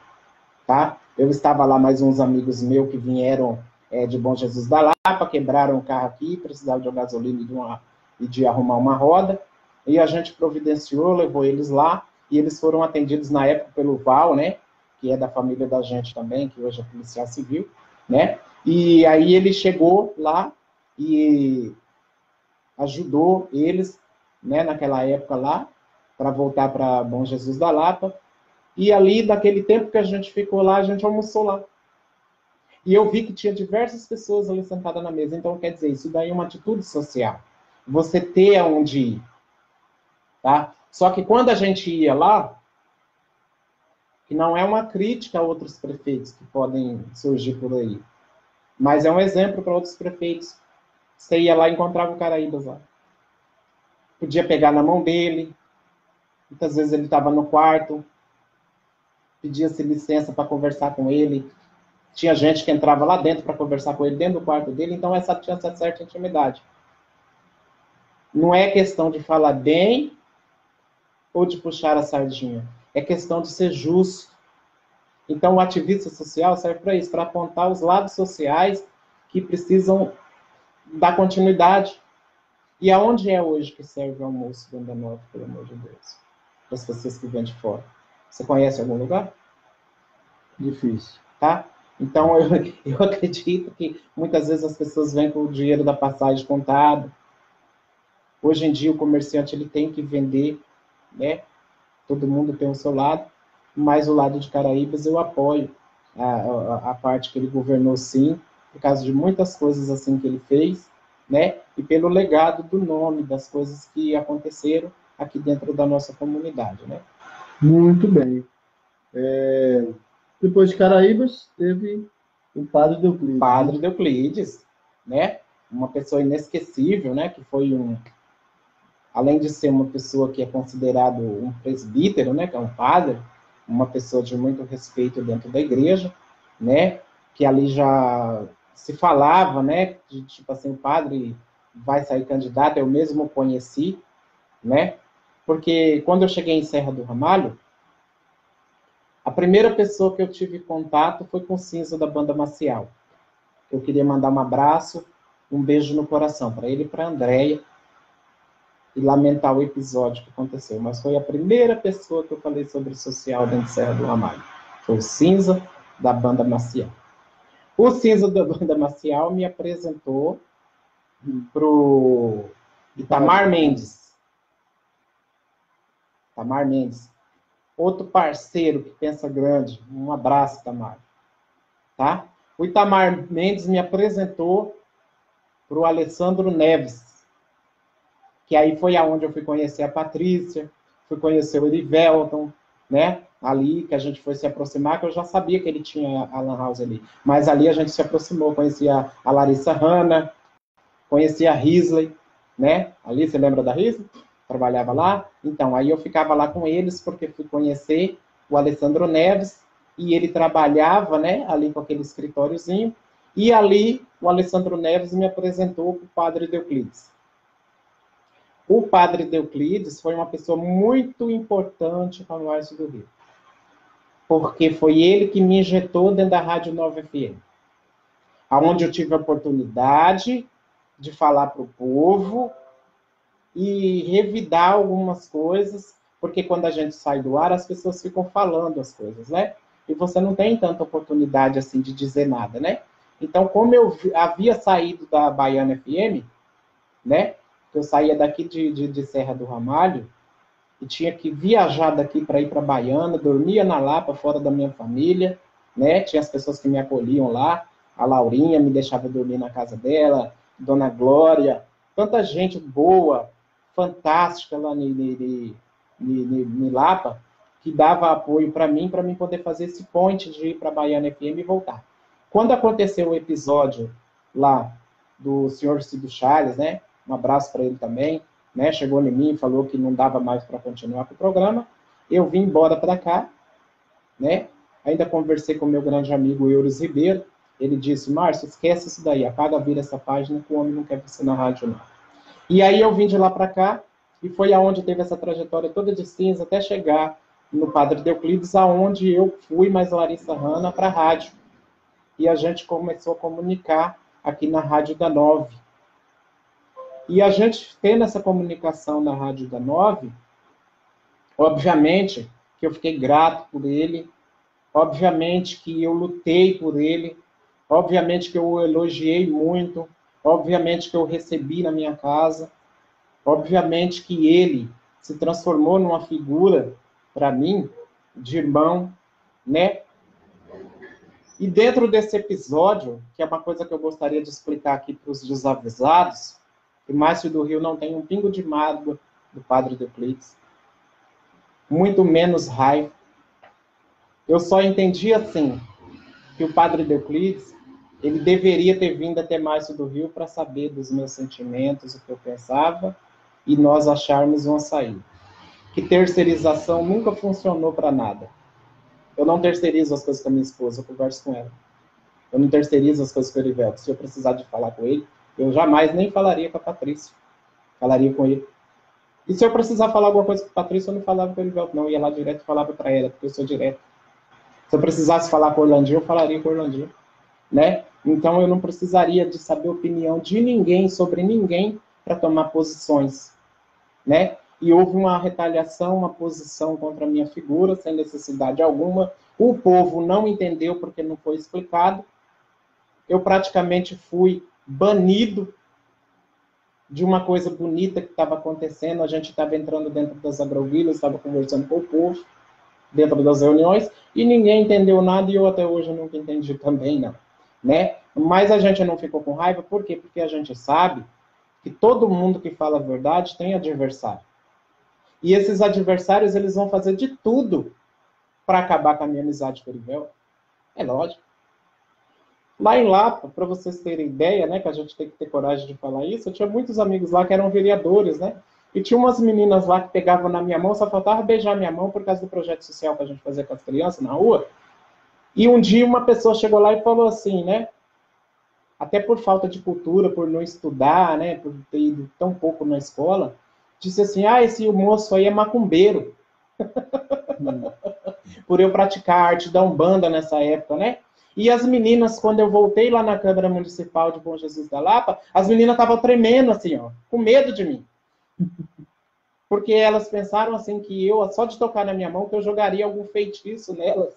tá? Eu estava lá, mais uns amigos meus que vieram de Bom Jesus da Lapa, quebraram o carro aqui, precisavam de gasolina e de arrumar uma roda, e a gente providenciou, levou eles lá, e eles foram atendidos na época pelo Val, né, que é da família da gente também, que hoje é policial civil, né, e aí ele chegou lá e ajudou eles, né, naquela época lá, para voltar para Bom Jesus da Lapa, e ali, daquele tempo que a gente ficou lá, a gente almoçou lá. E eu vi que tinha diversas pessoas ali sentadas na mesa. Então, quer dizer, isso daí é uma atitude social. Você ter aonde ir. Tá? Só que quando a gente ia lá, que não é uma crítica a outros prefeitos que podem surgir por aí, mas é um exemplo para outros prefeitos. Você ia lá e encontrava o Caraíbas lá. Podia pegar na mão dele. Muitas vezes ele estava no quarto. Pedia-se licença para conversar com ele. Tinha gente que entrava lá dentro para conversar com ele, dentro do quarto dele, então essa tinha essa certa intimidade. Não é questão de falar bem ou de puxar a sardinha. É questão de ser justo. Então, o ativista social serve para isso, para apontar os lados sociais que precisam dar continuidade. E aonde é hoje que serve o almoço dentro da Nova, pelo amor de Deus? Para as pessoas que vêm de fora. Você conhece algum lugar? Difícil. Tá? Então, eu acredito que muitas vezes as pessoas vêm com o dinheiro da passagem contado. Hoje em dia, o comerciante ele tem que vender, né? Todo mundo tem o seu lado, mas o lado de Caraíbas eu apoio a parte que ele governou, sim, por causa de muitas coisas assim que ele fez, né? E pelo legado do nome, das coisas que aconteceram aqui dentro da nossa comunidade, né? Muito bem. Depois de Caraíbas, teve o Padre Euclides. Padre Euclides, né? Uma pessoa inesquecível, né? Que foi além de ser uma pessoa que é considerado um presbítero, né? Que é um padre, uma pessoa de muito respeito dentro da igreja, né? Que ali já se falava, né? De, tipo assim, o padre vai sair candidato, eu mesmo o conheci, né? Porque quando eu cheguei em Serra do Ramalho, a primeira pessoa que eu tive contato foi com o Cinza da Banda Maciel. Eu queria mandar um abraço, um beijo no coração para ele e para a Andréia e lamentar o episódio que aconteceu. Mas foi a primeira pessoa que eu falei sobre social dentro de Serra do Ramalho. Foi o Cinza da Banda Maciel. O Cinza da Banda Maciel me apresentou para o Itamar Mendes. Itamar Mendes. Outro parceiro que pensa grande. Um abraço, Itamar. Tá? O Itamar Mendes me apresentou para o Alessandro Neves, que aí foi aonde eu fui conhecer a Patrícia, fui conhecer o Erivelton, né? Ali que a gente foi se aproximar, que eu já sabia que ele tinha a Lan House ali. Mas ali a gente se aproximou, conhecia a Larissa Hanna, conhecia a Risley, né? Ali, você lembra da Risley? Trabalhava lá. Então, aí eu ficava lá com eles, porque fui conhecer o Alessandro Neves, e ele trabalhava, né, ali com aquele escritóriozinho, e ali o Alessandro Neves me apresentou para o Padre Euclides. o padre Euclides foi uma pessoa muito importante para o Márcio do Rio. Porque foi ele que me injetou dentro da Rádio Nova FM. Onde eu tive a oportunidade de falar para o povo e revidar algumas coisas, porque quando a gente sai do ar, as pessoas ficam falando as coisas, né? E você não tem tanta oportunidade assim de dizer nada, né? Então, como eu havia saído da Baiana FM, né? Eu saía daqui de Serra do Ramalho e tinha que viajar daqui para ir para Baiana, dormia na Lapa, fora da minha família, né? Tinha as pessoas que me acolhiam lá, a Laurinha me deixava dormir na casa dela, Dona Glória, tanta gente boa, fantástica lá em Lapa, que dava apoio para mim poder fazer esse ponte de ir para Baiana FM e voltar. Quando aconteceu o episódio lá do senhor Cido Charles, né? Um abraço para ele também, né? Chegou em mim e falou que não dava mais para continuar com o programa. Eu vim embora para cá, né? Ainda conversei com meu grande amigo Euros Ribeiro. Ele disse: Márcio, esquece isso daí, apaga, vira essa página que o homem não quer você na rádio, não. E aí eu vim de lá para cá, e foi aonde teve essa trajetória toda de cinza, até chegar no Padre Euclides, aonde eu fui, mais Larissa Hanna, para a rádio. E a gente começou a comunicar aqui na Rádio da 9. E a gente tendo essa comunicação na Rádio da 9, obviamente que eu fiquei grato por ele, obviamente que eu lutei por ele, obviamente que eu o elogiei muito, obviamente que eu recebi na minha casa, obviamente que ele se transformou numa figura, para mim, de irmão, né? E dentro desse episódio, que é uma coisa que eu gostaria de explicar aqui para os desavisados, que Márcio do Rio não tem um pingo de mágoa do Padre Euclides, muito menos raiva. Eu só entendi assim, que o Padre Euclides, ele deveria ter vindo até Márcio do Rio para saber dos meus sentimentos, o que eu pensava, e nós acharmos uma saída. Que terceirização nunca funcionou para nada. Eu não terceirizo as coisas com a minha esposa, eu converso com ela. Eu não terceirizo as coisas com o Erivelto. Se eu precisar de falar com ele, eu jamais nem falaria com a Patrícia. Falaria com ele. E se eu precisar falar alguma coisa com a Patrícia, eu não falava com o Erivelto, não. Eu ia lá direto e falava para ela, porque eu sou direto. Se eu precisasse falar com o Orlandinho, eu falaria com o Orlandinho. Né? Então eu não precisaria de saber a opinião de ninguém sobre ninguém para tomar posições. Né? E houve uma retaliação, uma posição contra a minha figura, sem necessidade alguma. O povo não entendeu porque não foi explicado. Eu praticamente fui banido de uma coisa bonita que estava acontecendo. A gente estava entrando dentro das agrovilas, estava conversando com o povo, dentro das reuniões, e ninguém entendeu nada, e eu até hoje nunca entendi também, não. Né? Mas a gente não ficou com raiva, por quê? Porque a gente sabe que todo mundo que fala a verdade tem adversário. E esses adversários, eles vão fazer de tudo para acabar com a minha amizade com o Erivelto. É lógico. Lá em Lapa, para vocês terem ideia, né, que a gente tem que ter coragem de falar isso, eu tinha muitos amigos lá que eram vereadores, né? E tinha umas meninas lá que pegavam na minha mão, só faltava beijar minha mão por causa do projeto social que a gente fazia com as crianças na rua. E um dia uma pessoa chegou lá e falou assim, né? Até por falta de cultura, por não estudar, né, por ter ido tão pouco na escola, disse assim, esse moço aí é macumbeiro. Por eu praticar arte da Umbanda nessa época, né? E as meninas, quando eu voltei lá na Câmara Municipal de Bom Jesus da Lapa, as meninas estavam tremendo assim, ó, com medo de mim. Porque elas pensaram assim que eu, só de tocar na minha mão, que eu jogaria algum feitiço nelas.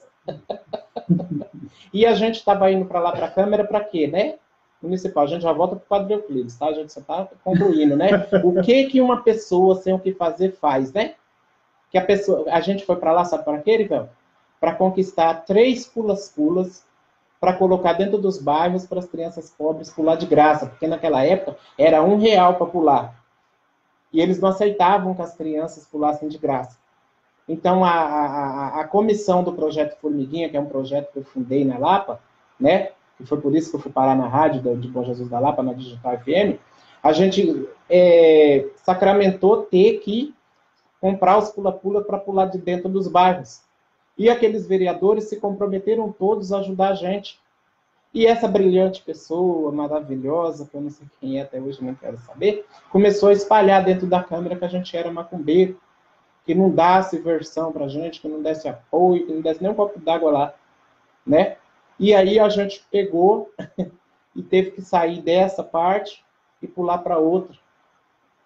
E a gente estava indo para lá para a Câmara para quê, né? Municipal. A gente já volta para o Padre Euclides, tá? A gente só está concluindo, né? O que uma pessoa sem o que fazer faz, né? Que a gente foi para lá, sabe para quê, Erivelto? Para conquistar 3 pulas-pulas para colocar dentro dos bairros para as crianças pobres pular de graça, porque naquela época era R$1 para pular. E eles não aceitavam que as crianças pulassem de graça. Então, a comissão do Projeto Formiguinha, que é um projeto que eu fundei na Lapa, né? E foi por isso que eu fui parar na rádio de Bom Jesus da Lapa, na Digital FM, a gente sacramentou ter que comprar os pula-pula para pular de dentro dos bairros. E aqueles vereadores se comprometeram todos a ajudar a gente. E essa brilhante pessoa, maravilhosa, que eu não sei quem é até hoje, não quero saber, começou a espalhar dentro da Câmara que a gente era macumbeiro, que não desse versão pra gente, que não desse apoio, que não desse nem um copo d'água lá, né? E aí a gente pegou e teve que sair dessa parte e pular para outra.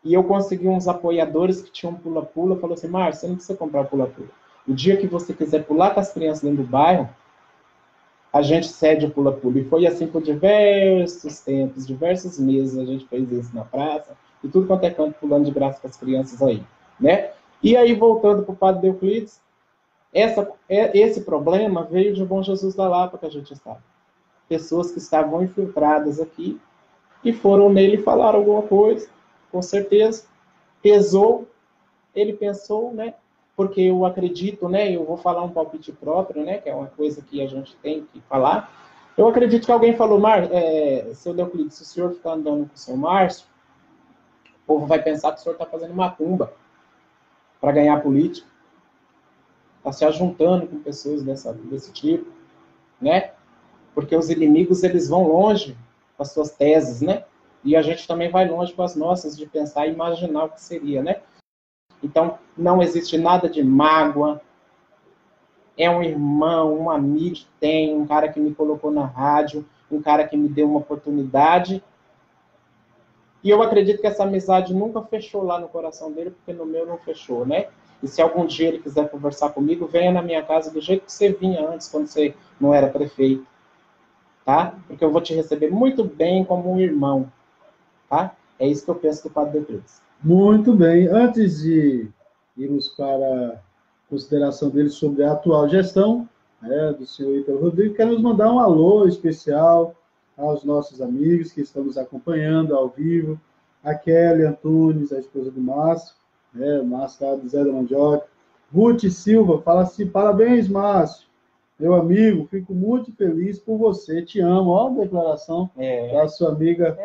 E eu consegui uns apoiadores que tinham pula-pula, falou assim, Márcio, você não precisa comprar pula-pula. O dia que você quiser pular com as crianças dentro do bairro, a gente cede o pula-pula. E foi assim por diversos tempos, diversos meses a gente fez isso na praça, e tudo quanto é canto pulando de graça com as crianças aí, né? E aí, voltando para o Padre Euclides, esse problema veio de Bom Jesus da Lapa, que a gente sabe. Pessoas que estavam infiltradas aqui e foram nele e falaram alguma coisa, com certeza. Pesou, ele pensou, né? Porque eu acredito, né? Eu vou falar um palpite próprio, né? Que é uma coisa que a gente tem que falar. Eu acredito que alguém falou, seu Euclides, se o senhor ficar andando com o seu Márcio, o povo vai pensar que o senhor está fazendo macumba para ganhar política. Está se ajuntando com pessoas desse tipo, né? Porque os inimigos, eles vão longe com as suas teses, né? E a gente também vai longe com as nossas, de pensar e imaginar o que seria, né? Então, não existe nada de mágoa. É um irmão, um amigo que tem, um cara que me colocou na rádio, um cara que me deu uma oportunidade. E eu acredito que essa amizade nunca fechou lá no coração dele, porque no meu não fechou, né? E se algum dia ele quiser conversar comigo, venha na minha casa do jeito que você vinha antes, quando você não era prefeito, tá? Porque eu vou te receber muito bem como um irmão, tá? É isso que eu penso do Padre Euclides. Muito bem. Antes de irmos para a consideração dele sobre a atual gestão, né, do senhor Ítalo Rodrigues, queremos mandar um alô especial aos nossos amigos que estão nos acompanhando ao vivo, a Kelly Antunes, a esposa do Márcio, né, o Márcio lá do Zé da Mandioca, Ruth Silva, fala assim, parabéns, Márcio, meu amigo, fico muito feliz por você, te amo. Olha a declaração da sua amiga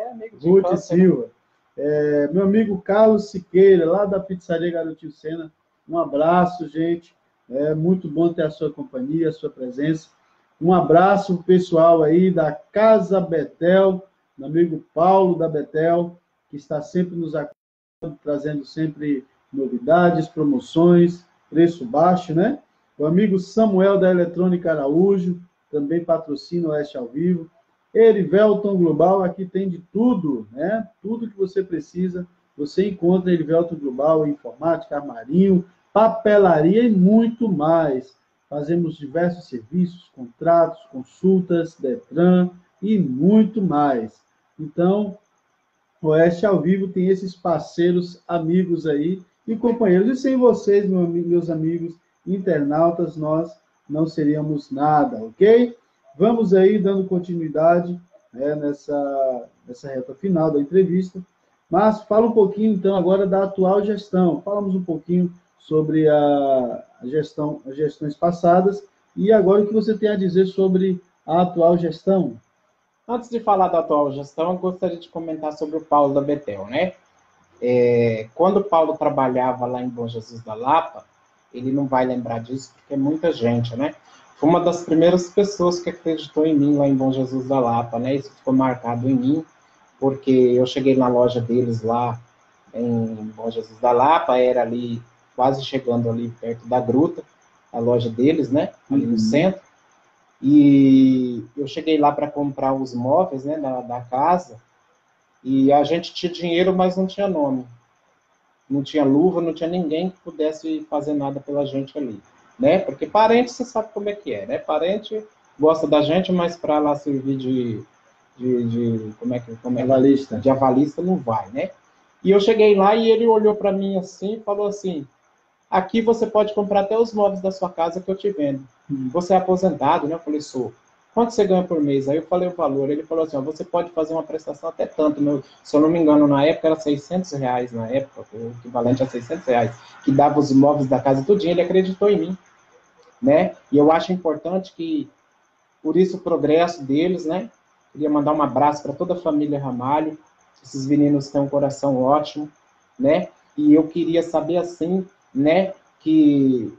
Ruth Silva. Meu amigo Carlos Siqueira, lá da Pizzaria Garotinho Sena, um abraço, gente. É muito bom ter a sua companhia, a sua presença. Um abraço pessoal aí da Casa Betel, meu amigo Paulo da Betel, que está sempre nos acompanhando, trazendo sempre novidades, promoções, preço baixo, né? O amigo Samuel da Eletrônica Araújo, também patrocina o Oeste ao Vivo. Erivelton Global, aqui tem de tudo, né? Tudo que você precisa, você encontra em Erivelton Global, informática, armarinho, papelaria e muito mais. Fazemos diversos serviços, contratos, consultas, Detran e muito mais. Então, o Oeste ao Vivo tem esses parceiros, amigos aí e companheiros. E sem vocês, meus amigos internautas, nós não seríamos nada, ok? Vamos aí dando continuidade, né, nessa reta final da entrevista. Mas fala um pouquinho, então, agora da atual gestão. Falamos um pouquinho sobre as gestões passadas e agora o que você tem a dizer sobre a atual gestão. Antes de falar da atual gestão, eu gostaria de comentar sobre o Paulo da Betel, né? Quando o Paulo trabalhava lá em Bom Jesus da Lapa, ele não vai lembrar disso, porque é muita gente, né? Foi uma das primeiras pessoas que acreditou em mim lá em Bom Jesus da Lapa, né? Isso ficou marcado em mim, porque eu cheguei na loja deles lá em Bom Jesus da Lapa, era ali, quase chegando ali perto da gruta, a loja deles, né? Ali no centro. E eu cheguei lá para comprar os móveis, né, da casa, e a gente tinha dinheiro, mas não tinha nome. Não tinha luva, não tinha ninguém que pudesse fazer nada pela gente ali, né? Porque parente, você sabe como é que é, né? Parente gosta da gente, mas para lá servir avalista. De avalista não vai, né? E eu cheguei lá e ele olhou para mim assim e falou assim, aqui você pode comprar até os móveis da sua casa que eu te vendo. Você é aposentado, né? Eu falei, sou. Quanto você ganha por mês? Aí eu falei o valor. Ele falou assim, ó, você pode fazer uma prestação até tanto. Se eu não me engano, na época era R$600, na época, o equivalente a R$600, que dava os móveis da casa tudinho. Ele acreditou em mim, né? E eu acho importante que, por isso, o progresso deles, né? Queria mandar um abraço para toda a família Ramalho. Esses meninos têm um coração ótimo, né? E eu queria saber, assim, né, que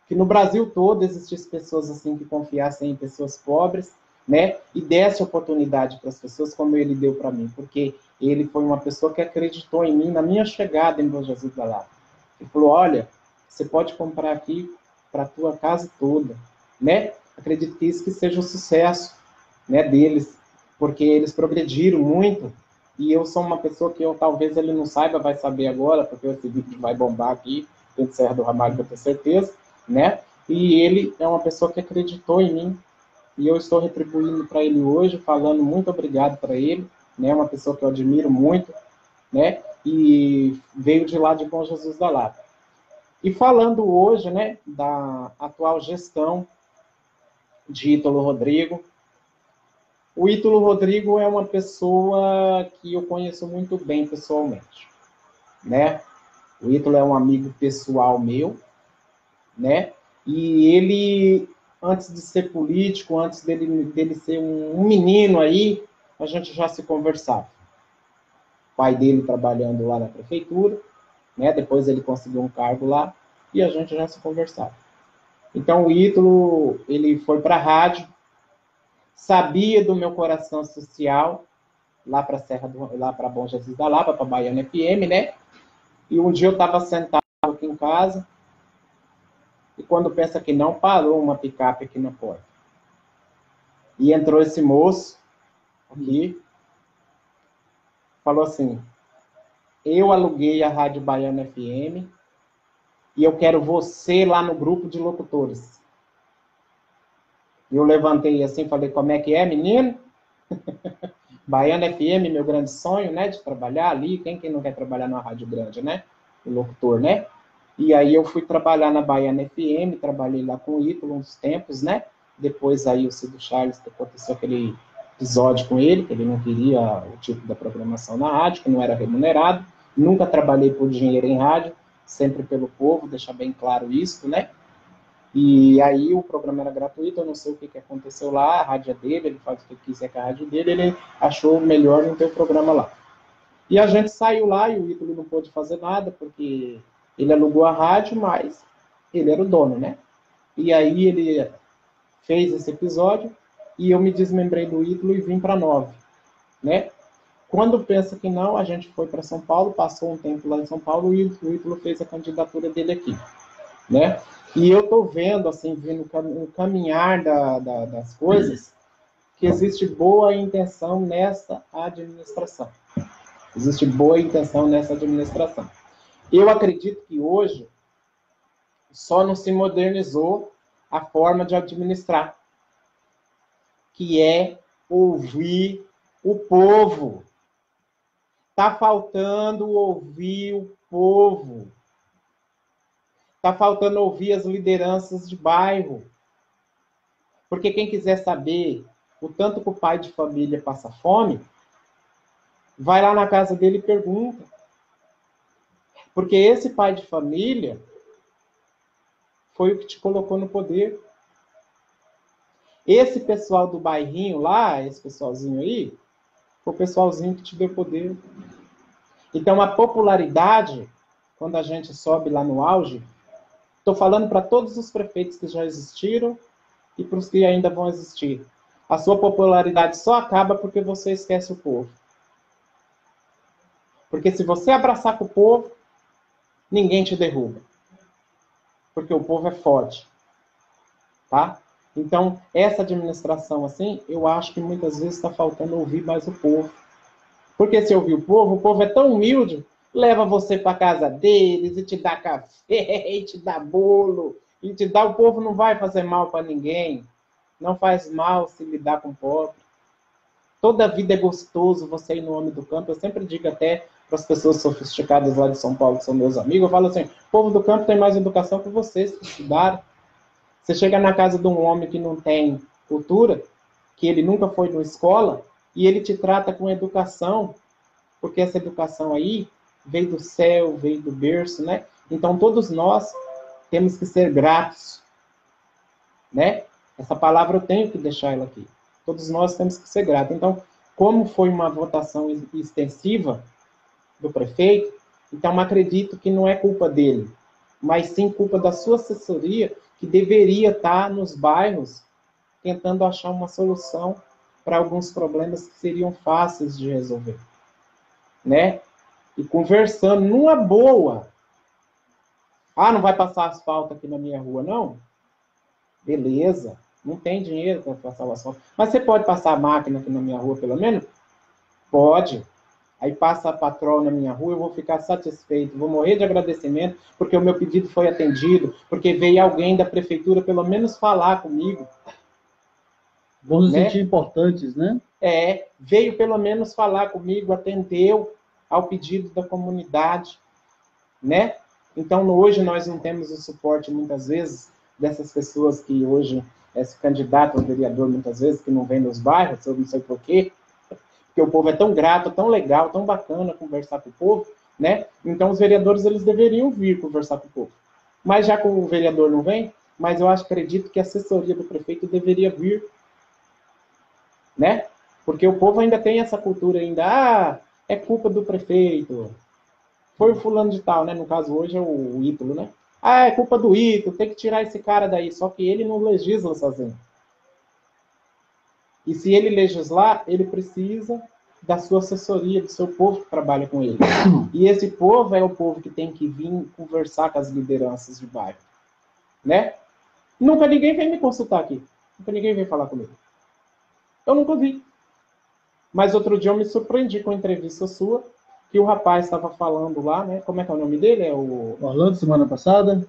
no Brasil todo existissem pessoas assim que confiassem em pessoas pobres, né? E desse oportunidade para as pessoas como ele deu para mim, porque ele foi uma pessoa que acreditou em mim na minha chegada em Bom Jesus da Lapa. Ele falou, olha, você pode comprar aqui para a tua casa toda, né? Acredito que isso que seja o sucesso, né, deles, porque eles progrediram muito, e eu sou uma pessoa que talvez ele não saiba, vai saber agora, porque esse vídeo vai bombar aqui, dentro do Serra do Ramalho, eu tenho certeza, né? E ele é uma pessoa que acreditou em mim, e eu estou retribuindo para ele hoje, falando muito obrigado para ele, né? Uma pessoa que eu admiro muito, né? E veio de lá de Bom Jesus da Lapa. E falando hoje, né, da atual gestão de Ítalo Rodrigo, o Ítalo Rodrigo é uma pessoa que eu conheço muito bem pessoalmente, né? O Ítalo é um amigo pessoal meu, né? E ele, antes de ser político, antes dele ser um menino aí, a gente já se conversava. O pai dele trabalhando lá na prefeitura, né? Depois ele conseguiu um cargo lá e a gente já se conversava. Então o Ítalo, ele foi para a rádio, sabia do meu coração social, lá para lá para Bom Jesus da Lapa, para Baiana FM, né? E um dia eu estava sentado aqui em casa, e quando pensa que não, parou uma picape aqui na porta. E entrou esse moço aqui, falou assim, eu aluguei a Rádio Baiana FM e eu quero você lá no grupo de locutores. E eu levantei assim, falei, como é que é, menino? Baiana FM, meu grande sonho, né, de trabalhar ali, quem não quer trabalhar numa rádio grande, né? O locutor, né? E aí eu fui trabalhar na Baiana FM, trabalhei lá com o Ítalo uns tempos, né? Depois aí o Cido Charles, que aconteceu aquele episódio com ele, que ele não queria o tipo da programação na rádio, que não era remunerado. Nunca trabalhei por dinheiro em rádio, sempre pelo povo, deixar bem claro isso, né? E aí o programa era gratuito, eu não sei o que aconteceu lá, a rádio é dele, ele faz o que quiser com a rádio dele, ele achou melhor não ter o programa lá. E a gente saiu lá e o Ítalo não pôde fazer nada, porque ele alugou a rádio, mas ele era o dono, né? E aí ele fez esse episódio e eu me desmembrei do Ítalo e vim para 9, né? Quando pensa que não, a gente foi para São Paulo, passou um tempo lá em São Paulo e o Ítalo fez a candidatura dele aqui, né? E eu tô vendo, assim, vendo o caminhar das coisas, que existe boa intenção nessa administração. Existe boa intenção nessa administração. Eu acredito que hoje só não se modernizou a forma de administrar, que é ouvir o povo. Está faltando ouvir o povo. Está faltando ouvir as lideranças de bairro. Porque quem quiser saber o tanto que o pai de família passa fome, vai lá na casa dele e pergunta. Porque esse pai de família foi o que te colocou no poder. Esse pessoal do bairrinho lá, esse pessoalzinho aí, foi o pessoalzinho que te deu poder. Então, a popularidade, quando a gente sobe lá no auge, estou falando para todos os prefeitos que já existiram e para os que ainda vão existir. A sua popularidade só acaba porque você esquece o povo. Porque se você abraçar com o povo, ninguém te derruba. Porque o povo é forte. Tá? Então, essa administração, assim, eu acho que muitas vezes está faltando ouvir mais o povo. Porque se ouvir o povo é tão humilde, leva você para casa deles e te dá café, e te dá bolo, e te dá. O povo não vai fazer mal para ninguém. Não faz mal se lidar com o pobre. Toda vida é gostoso você ir no homem do campo. Eu sempre digo até para as pessoas sofisticadas lá de São Paulo, que são meus amigos, eu falo assim, o povo do campo tem mais educação que vocês que estudaram. Você chega na casa de um homem que não tem cultura, que ele nunca foi numa escola, e ele te trata com educação, porque essa educação aí veio do céu, veio do berço, né? Então, todos nós temos que ser gratos, né? Essa palavra eu tenho que deixar ela aqui. Todos nós temos que ser gratos. Então, como foi uma votação extensiva do prefeito, então acredito que não é culpa dele, mas sim culpa da sua assessoria, que deveria estar nos bairros tentando achar uma solução para alguns problemas que seriam fáceis de resolver, né? E conversando numa boa. Ah, não vai passar asfalto aqui na minha rua, não? Beleza, não tem dinheiro para passar o asfalto. Mas você pode passar a máquina aqui na minha rua, pelo menos? Pode. Aí passa a patroa na minha rua, eu vou ficar satisfeito, vou morrer de agradecimento, porque o meu pedido foi atendido, porque veio alguém da prefeitura pelo menos falar comigo. Vamos nos né? sentir importantes, né? Veio pelo menos falar comigo, atendeu ao pedido da comunidade, né? Então, hoje nós não temos o suporte, muitas vezes, dessas pessoas que hoje se candidatam a vereador, muitas vezes, que não vêm nos bairros, eu não sei porquê, porque o povo é tão grato, tão legal, tão bacana conversar com o povo, né? Então, os vereadores, eles deveriam vir conversar com o povo. Mas já que o vereador não vem, mas eu acredito que a assessoria do prefeito deveria vir, né? Porque o povo ainda tem essa cultura ainda, é culpa do prefeito, foi o fulano de tal, né? No caso hoje é o Ítalo, né? É culpa do Ítalo, tem que tirar esse cara daí, só que ele não legisla sozinho. E se ele legislar, ele precisa da sua assessoria, do seu povo que trabalha com ele. E esse povo é o povo que tem que vir conversar com as lideranças de bairro, né? Nunca ninguém veio me consultar aqui. Nunca ninguém veio falar comigo. Eu nunca vi. Mas outro dia eu me surpreendi com a entrevista sua, que o rapaz estava falando lá, né? Como é que é o nome dele? É o Orlando, semana passada?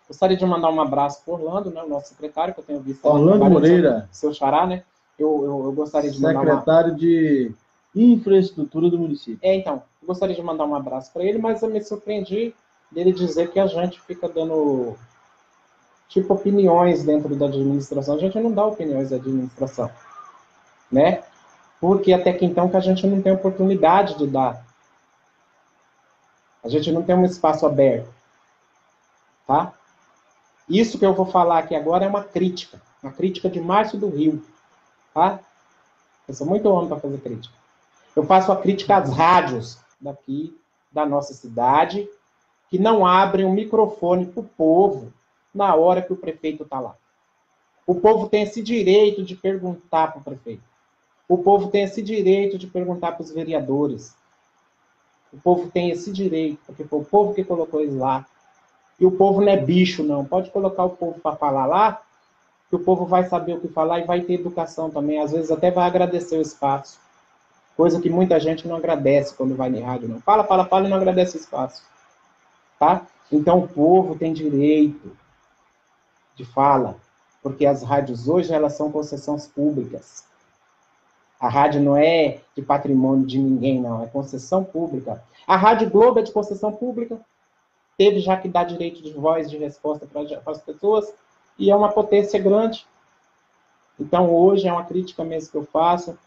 Gostaria de mandar um abraço para o Orlando, né? O nosso secretário, que eu tenho visto. Orlando Moreira. Seu xará, né? Eu gostaria de mandar secretário de Infraestrutura do município. Então, eu gostaria de mandar um abraço para ele, mas eu me surpreendi dele dizer que a gente fica dando, tipo, opiniões dentro da administração. A gente não dá opiniões da administração, né? Porque até que então que a gente não tem oportunidade de dar. A gente não tem um espaço aberto, tá? Isso que eu vou falar aqui agora é uma crítica de Márcio do Rio, tá? Eu sou muito homem para fazer crítica. Eu faço a crítica às rádios daqui, da nossa cidade, que não abrem o microfone para o povo na hora que o prefeito está lá. O povo tem esse direito de perguntar para o prefeito. O povo tem esse direito de perguntar para os vereadores. O povo tem esse direito, porque foi o povo que colocou eles lá. E o povo não é bicho, não. Pode colocar o povo para falar lá, que o povo vai saber o que falar e vai ter educação também. Às vezes até vai agradecer o espaço. Coisa que muita gente não agradece quando vai na rádio, não. Fala e não agradece o espaço. Tá? Então o povo tem direito de fala, porque as rádios hoje, elas são concessões públicas. A rádio não é de patrimônio de ninguém, não. É concessão pública. A Rádio Globo é de concessão pública. Teve já que dar direito de voz, de resposta para as pessoas. E é uma potência grande. Então, hoje, é uma crítica mesmo que eu faço.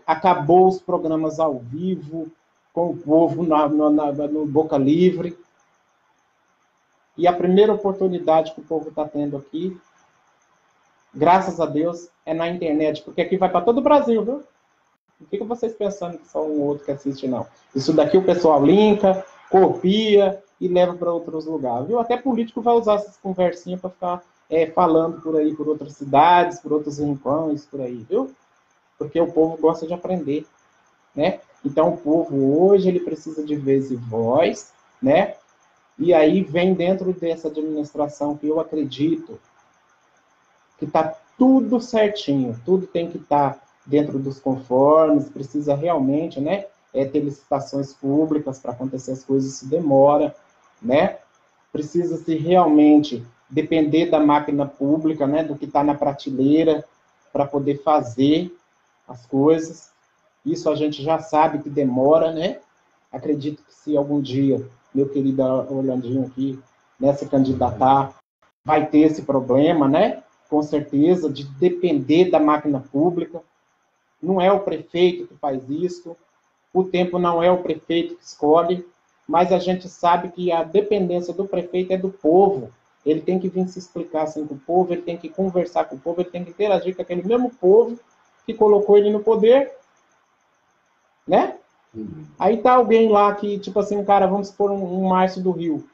Acabou os programas ao vivo, com o povo no Boca Livre. E a primeira oportunidade que o povo está tendo aqui, graças a Deus, é na internet. Porque aqui vai para todo o Brasil, viu? Não fica vocês pensando que só um ou outro que assiste, não. Isso daqui o pessoal linka, copia e leva para outros lugares, viu? Até político vai usar essas conversinhas para ficar falando por aí, por outras cidades, por outros rincões, por aí, viu? Porque o povo gosta de aprender, né? Então, o povo hoje, ele precisa de vez e voz, né? E aí vem dentro dessa administração que eu acredito que está tudo certinho, tudo tem que estar dentro dos conformes, precisa realmente, né, ter licitações públicas para acontecer as coisas, isso demora, né? Precisa-se realmente depender da máquina pública, né, do que está na prateleira, para poder fazer as coisas. Isso a gente já sabe que demora, né? Acredito que se algum dia, meu querido Orlandinho aqui, né, se candidatar, vai ter esse problema, né? Com certeza, de depender da máquina pública. Não é o prefeito que faz isso, o tempo não é o prefeito que escolhe, mas a gente sabe que a dependência do prefeito é do povo. Ele tem que vir se explicar assim com o povo, ele tem que conversar com o povo, ele tem que interagir com aquele mesmo povo que colocou ele no poder, né? Aí tá alguém lá que, tipo assim, cara, vamos supor um Márcio do Rio,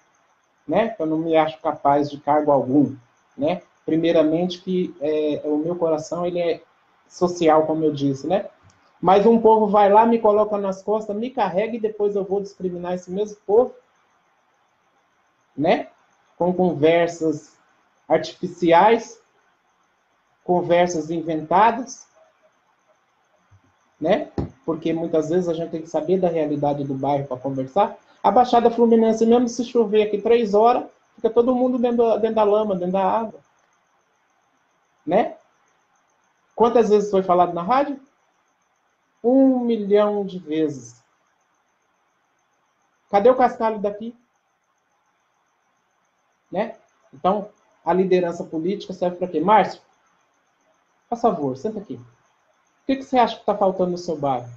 né? Eu não me acho capaz de cargo algum, né? primeiramente, que o meu coração ele é social, como eu disse, né? Mas um povo vai lá, me coloca nas costas, me carrega e depois eu vou discriminar esse mesmo povo, né? Com conversas artificiais, conversas inventadas, né? Porque muitas vezes a gente tem que saber da realidade do bairro para conversar. A Baixada Fluminense, mesmo se chover aqui 3 horas, fica todo mundo dentro da lama, dentro da água, né? Quantas vezes foi falado na rádio? 1 milhão de vezes. Cadê o cascalho daqui? Né? Então, a liderança política serve para quê? Márcio, por favor, senta aqui. O que você acha que está faltando no seu bairro?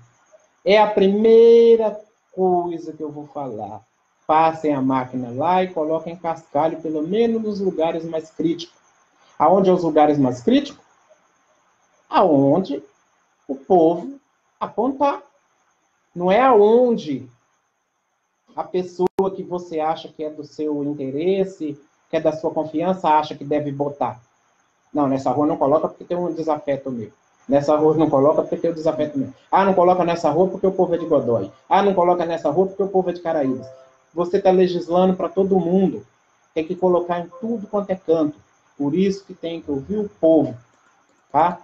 É a primeira coisa que eu vou falar. Passem a máquina lá e coloquem cascalho, pelo menos nos lugares mais críticos. Aonde é os lugares mais críticos? Aonde o povo apontar. Não é aonde a pessoa que você acha que é do seu interesse, que é da sua confiança, acha que deve botar. Não, nessa rua não coloca porque tem um desafeto meu. Nessa rua não coloca porque tem um desafeto meu. Ah, não coloca nessa rua porque o povo é de Godoy. Ah, não coloca nessa rua porque o povo é de Caraíbas. Você está legislando para todo mundo. Tem que colocar em tudo quanto é canto. Por isso que tem que ouvir o povo. Tá?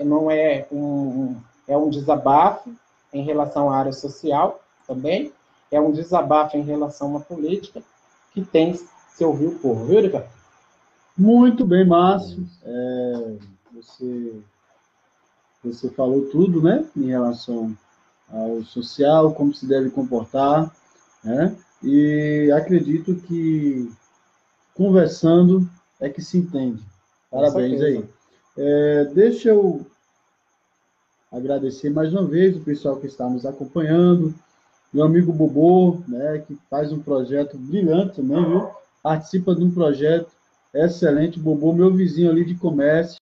Não é um desabafo em relação à área social também. É um desabafo em relação à política que tem que se ouvir o povo. Viu, Ricardo? Muito bem, Márcio. Você falou tudo, né? Em relação ao social, como se deve comportar, né? E acredito que conversando é que se entende. Parabéns aí. Deixa eu agradecer mais uma vez o pessoal que está nos acompanhando, meu amigo Bobô, né, que faz um projeto brilhante também, viu? Participa de um projeto excelente, Bobô, meu vizinho ali de comércio,